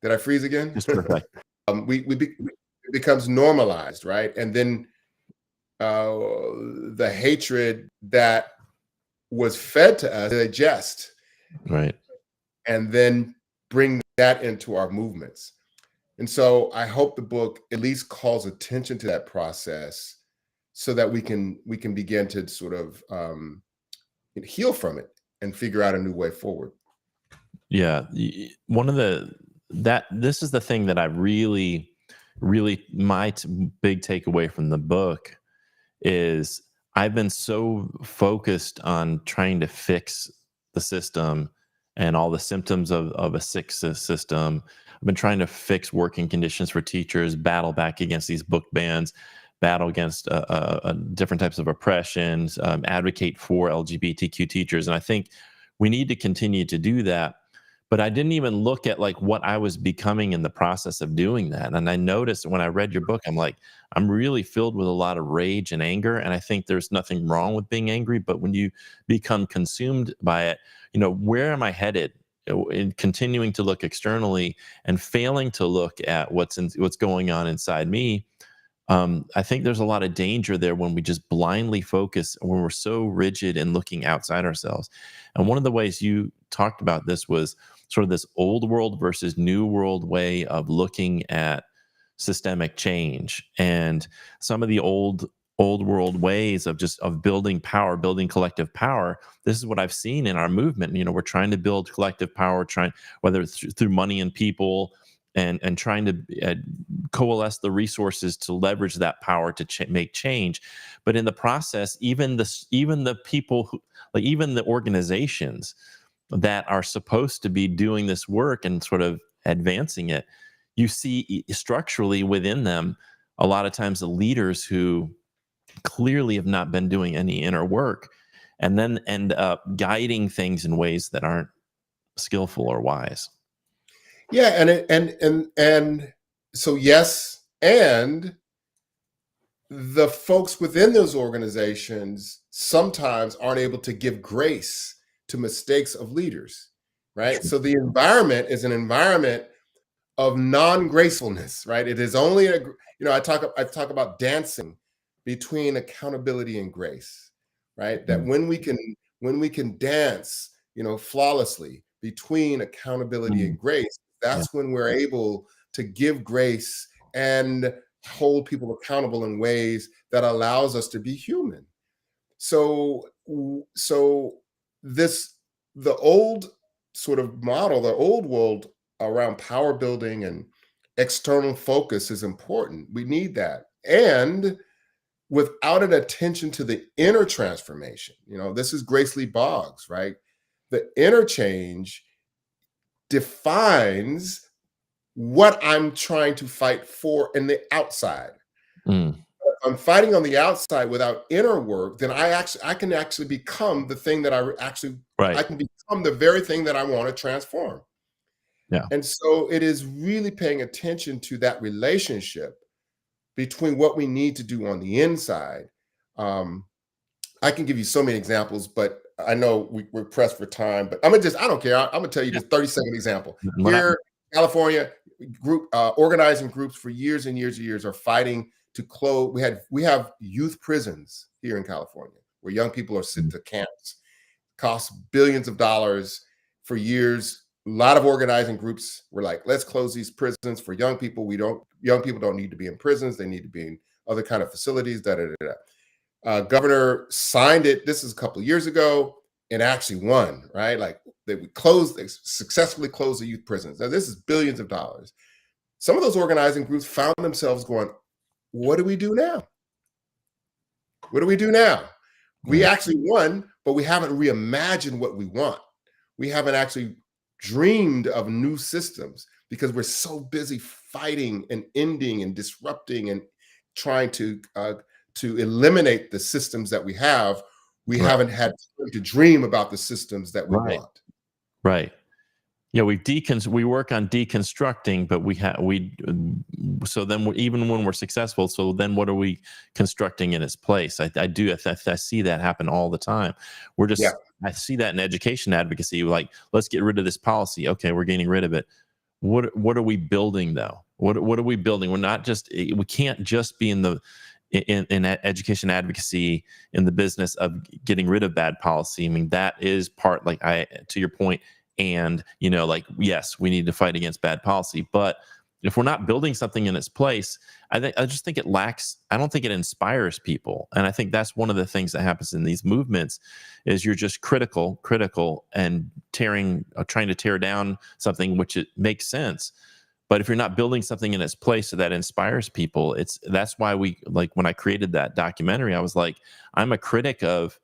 Did I freeze again? That's perfect. It becomes normalized, right? And then the hatred that was fed to us, digest, right, and then bring that into our movements. And so I hope the book at least calls attention to that process so that we can begin to sort of heal from it and figure out a new way forward. Yeah. One of this is the thing that I really, really, big takeaway from the book is I've been so focused on trying to fix the system and all the symptoms of a sick system. I've been trying to fix working conditions for teachers, battle back against these book bans, battle against different types of oppressions, advocate for LGBTQ teachers. And I think we need to continue to do that. But I didn't even look at like what I was becoming in the process of doing that. And I noticed when I read your book, I'm like, I'm really filled with a lot of rage and anger. And I think there's nothing wrong with being angry, but when you become consumed by it, where am I headed? In continuing to look externally and failing to look at what's going on inside me. I think there's a lot of danger there when we just blindly focus, when we're so rigid and looking outside ourselves. And one of the ways you talked about this was sort of this old world versus new world way of looking at systemic change. And some of the old world ways of building power, building collective power. This is what I've seen in our movement. We're trying to build collective power, whether it's through money and people, and trying to coalesce the resources to leverage that power to make change. But in the process, even the people who, like even the organizations that are supposed to be doing this work and sort of advancing it, you see structurally within them a lot of times the leaders who clearly have not been doing any inner work and then end up guiding things in ways that aren't skillful or wise. Yeah, and so yes, and the folks within those organizations sometimes aren't able to give grace to mistakes of leaders, right? So the environment is an environment of non-gracefulness, right? It is only I talk about dancing between accountability and grace, right? That when we can dance, flawlessly between accountability and grace, that's when we're able to give grace and hold people accountable in ways that allows us to be human. So the old sort of model, the old world around power building and external focus is important. We need that. And without an attention to the inner transformation, this is Grace Lee Boggs, right? The inner change defines what I'm trying to fight for in the outside. If I'm fighting on the outside without inner work, then I can actually become the thing that I can become the very thing that I want to transform. Yeah. And so it is really paying attention to that relationship between what we need to do on the inside. I can give you so many examples, but I know we're pressed for time, but I don't care. I'm gonna tell you this 30-second example. Here, California, organizing groups for years and years and years are fighting to close. We have youth prisons here in California where young people are sent to camps. Costs billions of dollars for years. A lot of organizing groups were like, let's close these prisons for young people. Young people don't need to be in prisons. They need to be in other kind of facilities. Governor signed it. This is a couple of years ago and actually won, right? Like they successfully closed the youth prisons. Now this is billions of dollars. Some of those organizing groups found themselves going, what do we do now? What do we do now? We actually won, but we haven't reimagined what we want. We haven't actually dreamed of new systems because we're so busy fighting and ending and disrupting and trying to eliminate the systems that we have. We haven't had time to dream about the systems that we want. Right. Yeah, we work on deconstructing, but so then even when we're successful, so then what are we constructing in its place? I see that happen all the time. I see that in education advocacy, like, let's get rid of this policy. Okay, we're getting rid of it. What are we building though? What are we building? We can't just be in education advocacy in the business of getting rid of bad policy. I mean, that is part, to your point, and yes, we need to fight against bad policy, but if we're not building something in its place, I just think it lacks. I don't think it inspires people, and I think that's one of the things that happens in these movements is you're just critical, and trying to tear down something which it makes sense. But if you're not building something in its place that inspires people, that's why we, like, when I created that documentary, I was like, I'm a critic of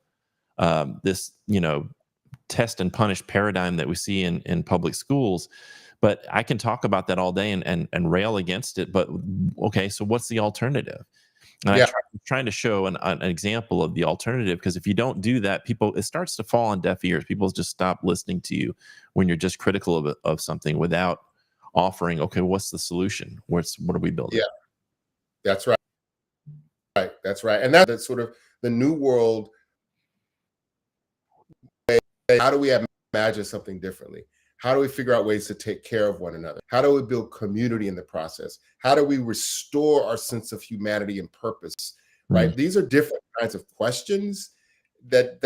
this, test and punish paradigm that we see in public schools. But I can talk about that all day and rail against it. But okay, so what's the alternative? And Yeah. I'm trying to show an example of the alternative, because if you don't do that, it starts to fall on deaf ears. People just stop listening to you when you're just critical of something without offering, okay, what's the solution? What are we building? Yeah, that's right. That's right. And that's sort of the new world. How do we imagine something differently? How do we figure out ways to take care of one another? How do we build community in the process? How do we restore our sense of humanity and purpose? Right? Mm. These are different kinds of questions that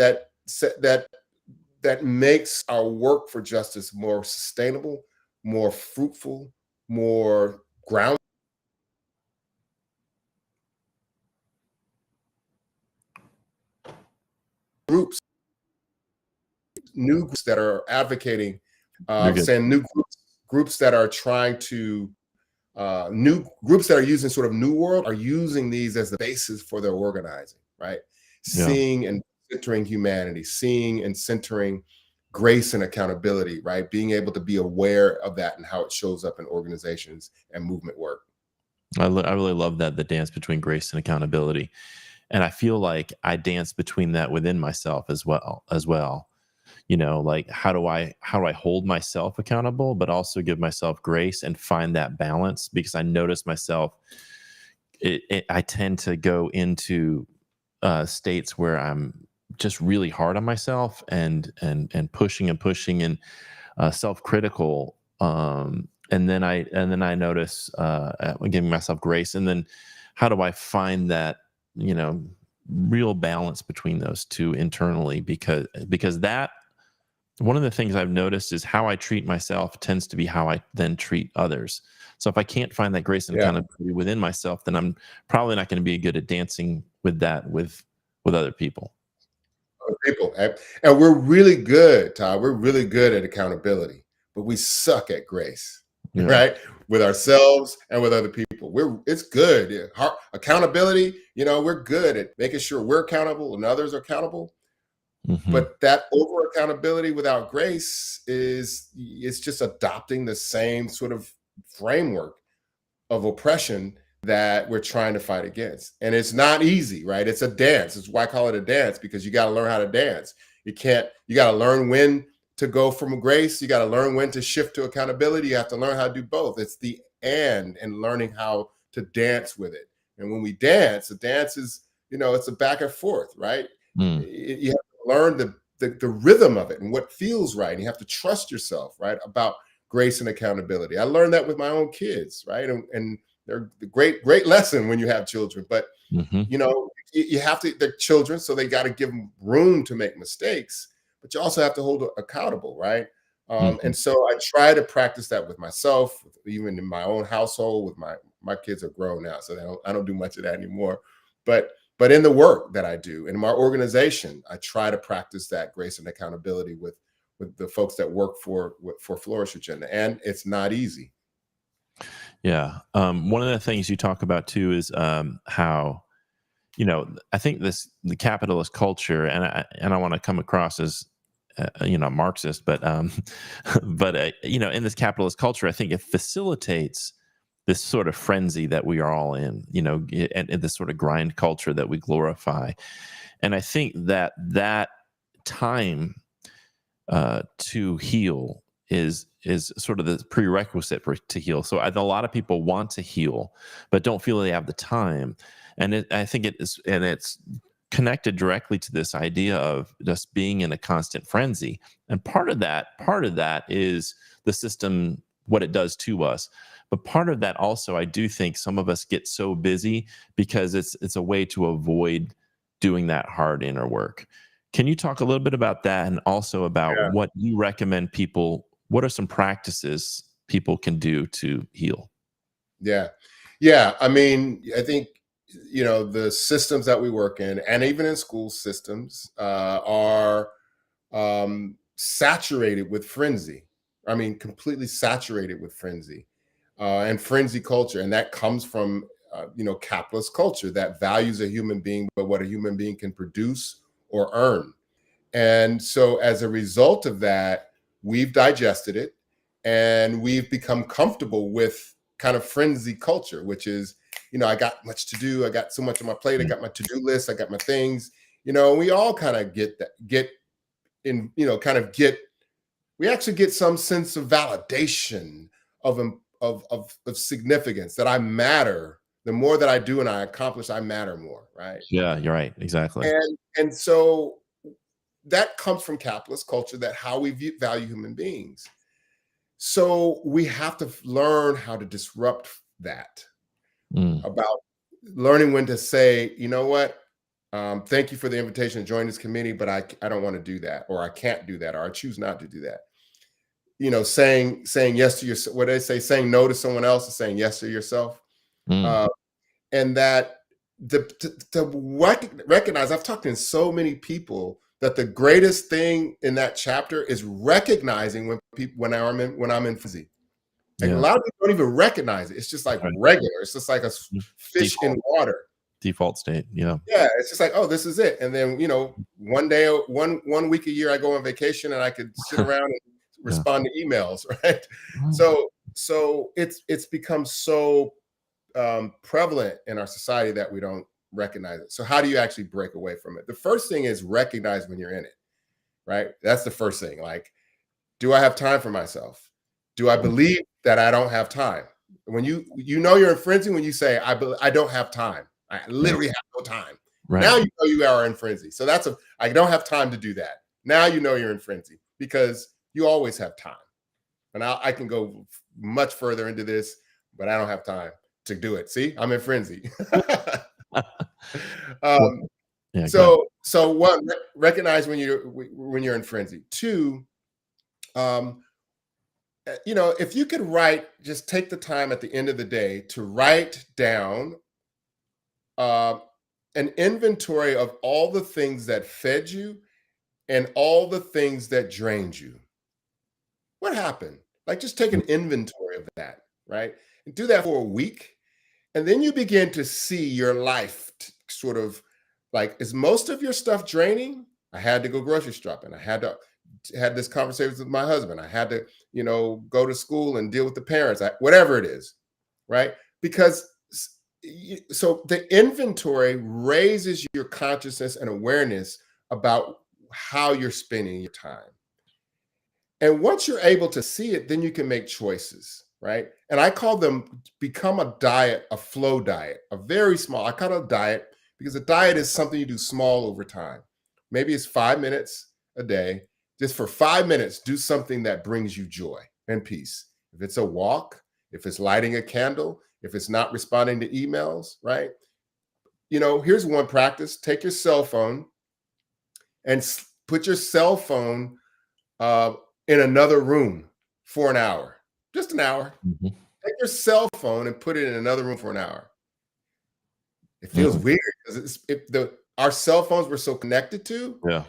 makes our work for justice more sustainable, more fruitful, more grounded. New groups that are advocating, saying new groups that are trying to, new groups that are using sort of new world are using these as the basis for their organizing, right? Yeah. Seeing and centering humanity, seeing and centering grace and accountability, right? Being able to be aware of that and how it shows up in organizations and movement work. I really love that, the dance between grace and accountability. And I feel like I dance between that within myself as well. Like, how do I hold myself accountable, but also give myself grace and find that balance? Because I notice myself, I tend to go into states where I'm just really hard on myself and pushing and self-critical. And then I notice giving myself grace. And then how do I find that, real balance between those two internally? Because that, one of the things I've noticed is how I treat myself tends to be how I then treat others. So if I can't find that grace and accountability within myself, then I'm probably not going to be good at dancing with that with other people. And we're really good, Todd. We're really good at accountability, but we suck at grace, right? With ourselves and with other people. It's good. Accountability, we're good at making sure we're accountable and others are accountable. Mm-hmm. But that over accountability without grace it's just adopting the same sort of framework of oppression that we're trying to fight against. And it's not easy, right? It's a dance. It's why I call it a dance, because you got to learn how to dance. You got to learn when to go from grace. You got to learn when to shift to accountability. You have to learn how to do both. It's the and learning how to dance with it. And when we dance, the dance is, it's a back and forth, right? You have to learn the rhythm of it and what feels right. And you have to trust yourself, right? About grace and accountability. I learned that with my own kids, right? And they're the great lesson when you have children, but you have to, they're children, so they got to give them room to make mistakes, but you also have to hold accountable, right? And so I try to practice that with myself, even in my own household. With my kids are grown now, so I don't do much of that anymore. But in the work that I do in my organization, I try to practice that grace and accountability with the folks that work for Flourish Agenda, and it's not easy. Yeah. One of the things you talk about too is how, I think the capitalist culture, and I want to come across as, Marxist, but in this capitalist culture, I think it facilitates this sort of frenzy that we are all in, and this sort of grind culture that we glorify. And I think that time to heal is sort of the prerequisite to heal. So a lot of people want to heal, but don't feel they have the time. And I think it's connected directly to this idea of just being in a constant frenzy. And part of that is the system, what it does to us. But part of that also, I do think some of us get so busy because it's a way to avoid doing that hard inner work. Can you talk a little bit about that, and also about what you recommend people, what are some practices people can do to heal? Yeah. Yeah. I mean, I think, the systems that we work in, and even in school systems, are saturated with frenzy. I mean, completely saturated with frenzy and frenzy culture. And that comes from, capitalist culture that values a human being, but what a human being can produce or earn. And so as a result of that, we've digested it and we've become comfortable with kind of frenzy culture, which is, I got much to do. I got so much on my plate. I got my to-do list. I got my things, we all kind of get in, we actually get some sense of validation of significance, that I matter. The more that I do and I accomplish, I matter more. Right. Yeah, you're right. Exactly. And so that comes from capitalist culture, that how we value human beings. So we have to learn how to disrupt that, about learning when to say, you know what, thank you for the invitation to join this committee, but I don't want to do that, or I can't do that, or I choose not to do that. Saying yes to yourself. What they say, saying no to someone else is saying yes to yourself. And that to recognize, I've talked to so many people that the greatest thing in that chapter is recognizing when I'm in frenzy. Like, a lot of people don't even recognize it. It's just like regular. It's just like a fish in water. Default state. Yeah. Yeah. It's just like, oh, this is it. And then, one week a year I go on vacation and I could sit around and respond to emails. Right. So it's become so prevalent in our society that we don't recognize it. So how do you actually break away from it? The first thing is recognize when you're in it, right? That's the first thing. Like, do I have time for myself? Do I believe that I don't have time? When you're in frenzy when you say, I don't have time. I literally have no time. Right. Now you are in frenzy. So I don't have time to do that. Now you're in frenzy, because you always have time. And I can go much further into this, but I don't have time to do it. See, I'm in frenzy. So one, recognize when you're in frenzy. Two, if you could just take the time at the end of the day to write down an inventory of all the things that fed you and all the things that drained you. What happened? Like, just take an inventory of that, right? And do that for a week. And then you begin to see your life sort of like, is most of your stuff draining? I had to go grocery shopping. I had this conversation with my husband. I had to, go to school and deal with the parents, whatever it is, right? Because so the inventory raises your consciousness and awareness about how you're spending your time. And once you're able to see it, then you can make choices, right? And I call them, become a diet, a flow diet, a very small, I call it a diet because a diet is something you do small over time. Maybe it's 5 minutes a day. Just for 5 minutes, do something that brings you joy and peace. If it's a walk, if it's lighting a candle, if it's not responding to emails, right? Here's one practice. Take your cell phone and put your cell phone in another room for an hour, just an hour. Take your cell phone and put it in another room for an hour. It feels weird because our cell phones were so connected to,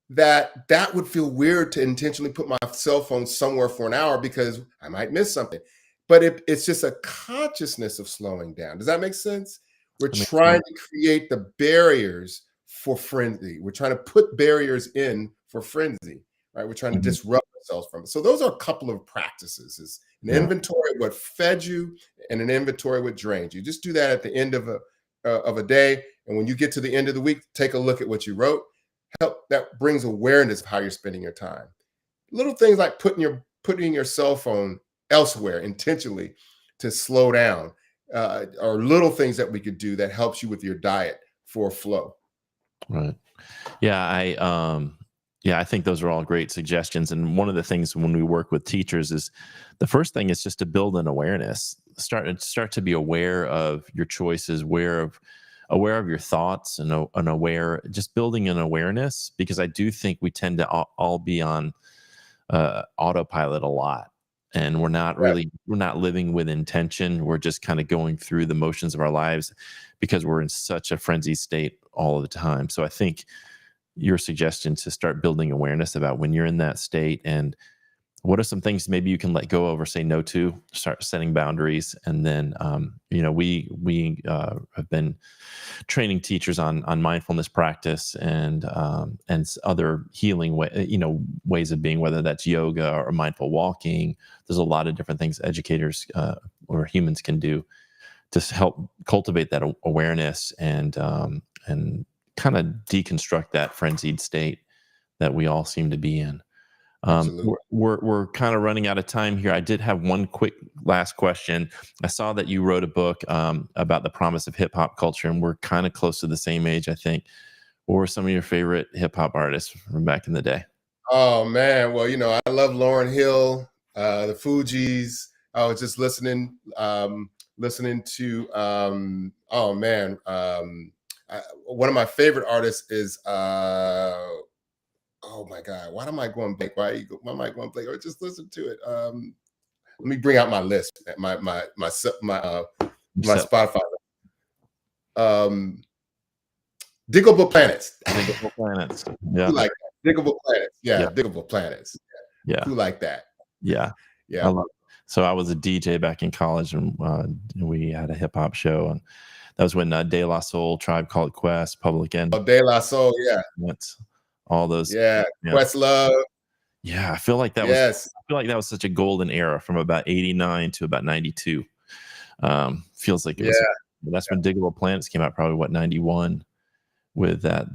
that would feel weird to intentionally put my cell phone somewhere for an hour because I might miss something. But it's just a consciousness of slowing down. Does that make sense? We're trying to create the barriers for frenzy. We're trying to put barriers in for frenzy, right? We're trying to disrupt ourselves from it. So those are a couple of practices: is an inventory of what fed you and an inventory of what drained you. Just do that at the end of a day. And when you get to the end of the week, take a look at what you wrote. That brings awareness of how you're spending your time. Little things like putting your cell phone elsewhere intentionally to slow down, or little things that we could do that helps you with your diet for flow. Right. Yeah. I think those are all great suggestions. And one of the things when we work with teachers is the first thing is just to build an awareness, start to be aware of your choices, aware of your thoughts, and just building an awareness, because I do think we tend to all be on autopilot a lot. and we're not living with intention. We're just kind of going through the motions of our lives because we're in such a frenzied state all the time. So I think your suggestion to start building awareness about when you're in that state, and what are some things maybe you can let go of or say no to, start setting boundaries. And then, we have been training teachers on mindfulness practice and other healing ways of being, whether that's yoga or mindful walking. There's a lot of different things educators or humans can do to help cultivate that awareness and kind of deconstruct that frenzied state that we all seem to be in. Absolutely. We're kind of running out of time here. I did have one quick last question. I saw that you wrote a book about the promise of hip hop culture, and we're kind of close to the same age, I think. What were some of your favorite hip hop artists from back in the day? Oh man, well, I love Lauryn Hill, the Fugees. I was just listening to oh man, one of my favorite artists is oh my God, why am I going blank? Why am I going blank? Or just listen to it. Let me bring out my list, my Spotify. Diggable Planets. Diggable Planets. Yeah. Who like that? Diggable Planets. Yeah, Yeah. Diggable Planets. Yeah. Who like that? Yeah. Yeah. I love it. So I was a DJ back in college, and we had a hip hop show, and that was when De La Soul, Tribe Called Quest, Public Enemy. Oh, De La Soul, yeah. All those. Yeah. Questlove. Yeah, I feel like that was such a golden era from about 89 to about 92. Feels like it was. That's when Diggable Planets came out, probably 91, with that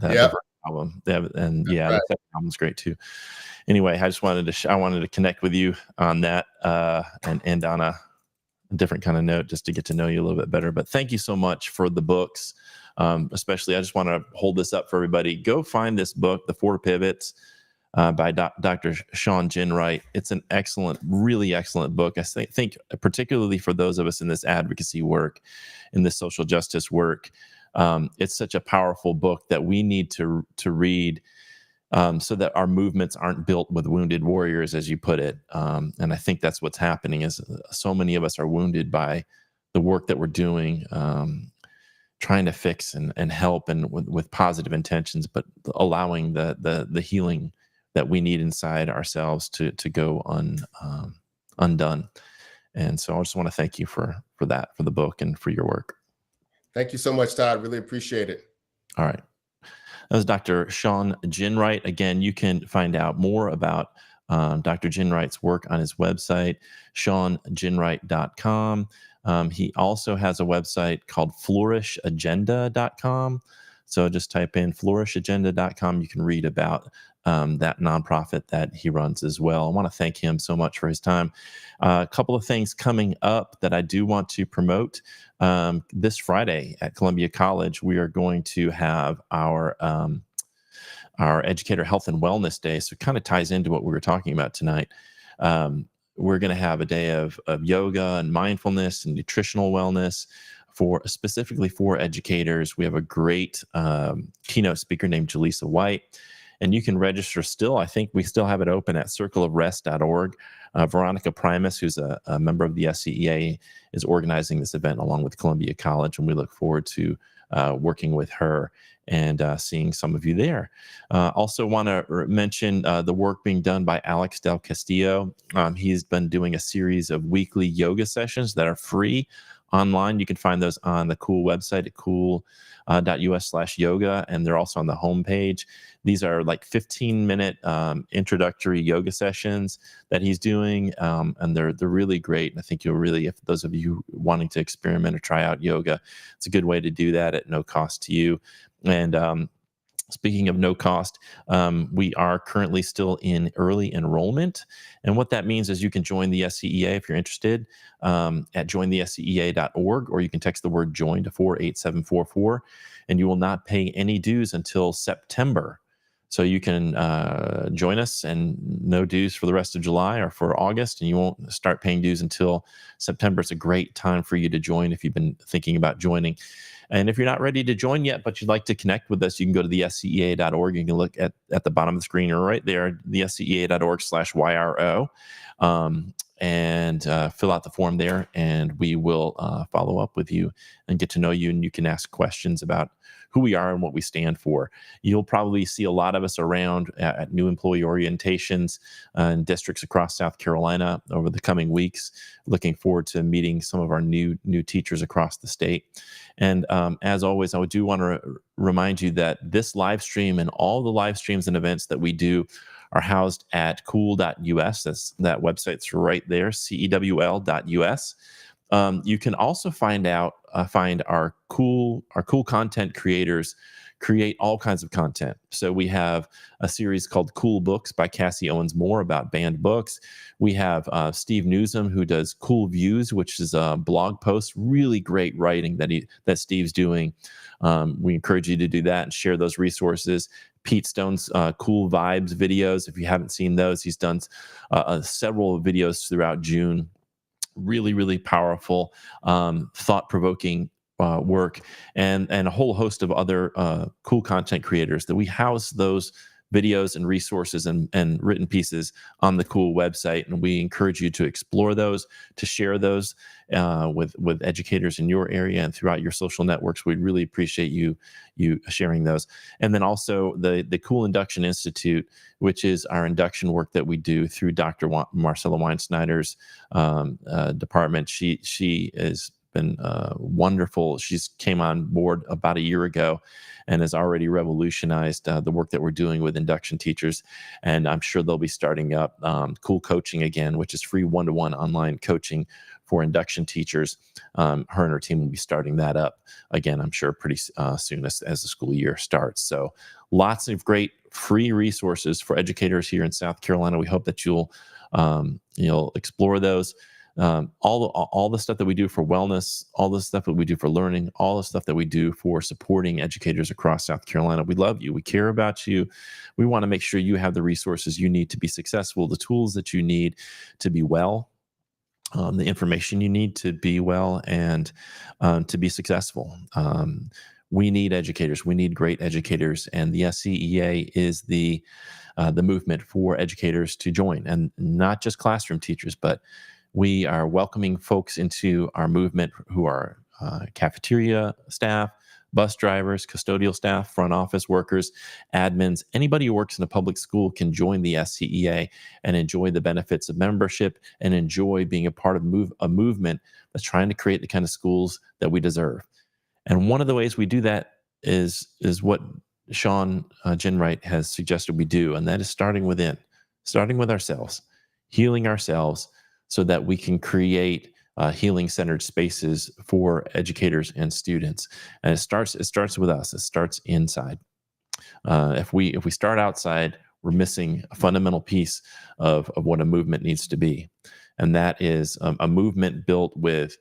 album. The second album's great too. Anyway, I just wanted to connect with you on that and end on a different kind of note, just to get to know you a little bit better. But thank you so much for the books. Especially, I just want to hold this up for everybody. Go find this book, The Four Pivots, by Dr. Shawn Ginright. It's an excellent, really excellent book. I think particularly for those of us in this advocacy work, in this social justice work, it's such a powerful book that we need to read, so that our movements aren't built with wounded warriors, as you put it. And I think that's what's happening, is so many of us are wounded by the work that we're doing, trying to fix and help, and with positive intentions, but allowing the healing that we need inside ourselves to go undone. And so I just want to thank you for that, for the book and for your work. Thank you so much, Todd. Really appreciate it. All right. That was Dr. Shawn Ginright. Again, you can find out more about Dr. Ginwright's work on his website, ShawnGinright.com. He also has a website called flourishagenda.com. So just type in flourishagenda.com. You can read about that nonprofit that he runs as well. I want to thank him so much for his time. A couple of things coming up that I do want to promote. This Friday at Columbia College, we are going to have our Educator Health and Wellness Day. So it kind of ties into what we were talking about tonight. We're going to have a day of yoga and mindfulness and nutritional wellness specifically for educators. We have a great keynote speaker named Jaleesa White, and you can register still. I think we still have it open at circleofrest.org. Veronica Primus, who's a member of the SCEA, is organizing this event along with Columbia College, and we look forward to working with her and seeing some of you there. Also want to mention the work being done by Alex Del Castillo. He's been doing a series of weekly yoga sessions that are free online. You can find those on the Cool website at cool.us/yoga, and they're also on the homepage. These are like 15-minute introductory yoga sessions that he's doing, and they're really great. I think you'll really, if those of you wanting to experiment or try out yoga, it's a good way to do that at no cost to you. And speaking of no cost, we are currently still in early enrollment. And what that means is you can join the SCEA if you're interested at jointhescea.org, or you can text the word join to 48744, and you will not pay any dues until September. So you can join us and no dues for the rest of July or for August, and you won't start paying dues until September. It's a great time for you to join if you've been thinking about joining. And if you're not ready to join yet, but you'd like to connect with us, you can go to the scea.org. You can look at the bottom of the screen or right there, the scea.org/YRO. and fill out the form there, and we will follow up with you and get to know you, and you can ask questions about who we are and what we stand for. You'll probably see a lot of us around at new employee orientations in districts across South Carolina over the coming weeks. Looking forward to meeting some of our new teachers across the state. And as always, I do want to remind you that this live stream and all the live streams and events that we do are housed at cool.us. That website's right there, cewl.us. You can also find our cool content creators create all kinds of content. So we have a series called Cool Books by Cassie Owens Moore about banned books. We have Steve Newsom, who does Cool Views, which is a blog post, really great writing that Steve's doing. We encourage you to do that and share those resources. Pete Stone's Cool Vibes videos, if you haven't seen those, he's done several videos throughout June. Really, really powerful, thought-provoking work, and a whole host of other cool content creators that we house those videos and resources and written pieces on the Cool website. And we encourage you to explore those, to share those with educators in your area and throughout your social networks. We'd really appreciate you sharing those. And then also the Cool Induction Institute, which is our induction work that we do through Dr. Marcella Weinsnyder's department. She has been wonderful. She's came on board about a year ago and has already revolutionized the work that we're doing with induction teachers. And I'm sure they'll be starting up Cool Coaching again, which is free one-to-one online coaching for induction teachers. Her and her team will be starting that up again, I'm sure, pretty soon as the school year starts. So lots of great free resources for educators here in South Carolina. We hope that you'll explore those. All the stuff that we do for wellness, all the stuff that we do for learning, all the stuff that we do for supporting educators across South Carolina. We love you. We care about you. We want to make sure you have the resources you need to be successful, the tools that you need to be well, the information you need to be well and to be successful. We need educators. We need great educators, and the SCEA is the movement for educators to join, and not just classroom teachers, but we are welcoming folks into our movement who are cafeteria staff, bus drivers, custodial staff, front office workers, admins. Anybody who works in a public school can join the SCEA and enjoy the benefits of membership and enjoy being a part of a movement that's trying to create the kind of schools that we deserve. And one of the ways we do that is what Shawn Ginright has suggested we do, and that is starting with ourselves, healing ourselves, so that we can create healing-centered spaces for educators and students. And it starts with us. It starts inside. If we start outside, we're missing a fundamental piece of what a movement needs to be, and that is a movement built with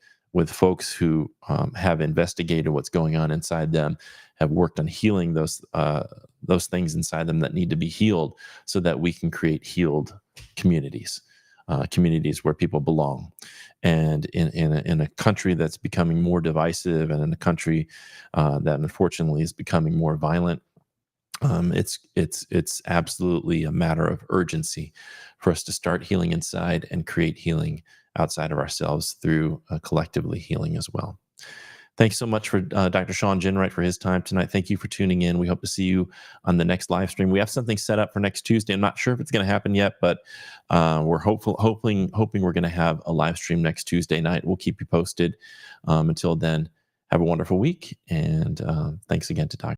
folks who have investigated what's going on inside them, have worked on healing those things inside them that need to be healed, so that we can create healed communities. Communities where people belong. And in a country that's becoming more divisive, and in a country that unfortunately is becoming more violent, it's absolutely a matter of urgency for us to start healing inside and create healing outside of ourselves through collectively healing as well. Thanks so much for Dr. Shawn Ginright for his time tonight. Thank you for tuning in. We hope to see you on the next live stream. We have something set up for next Tuesday. I'm not sure if it's going to happen yet, but we're hoping we're going to have a live stream next Tuesday night. We'll keep you posted. Until then, have a wonderful week, and thanks again to Dr.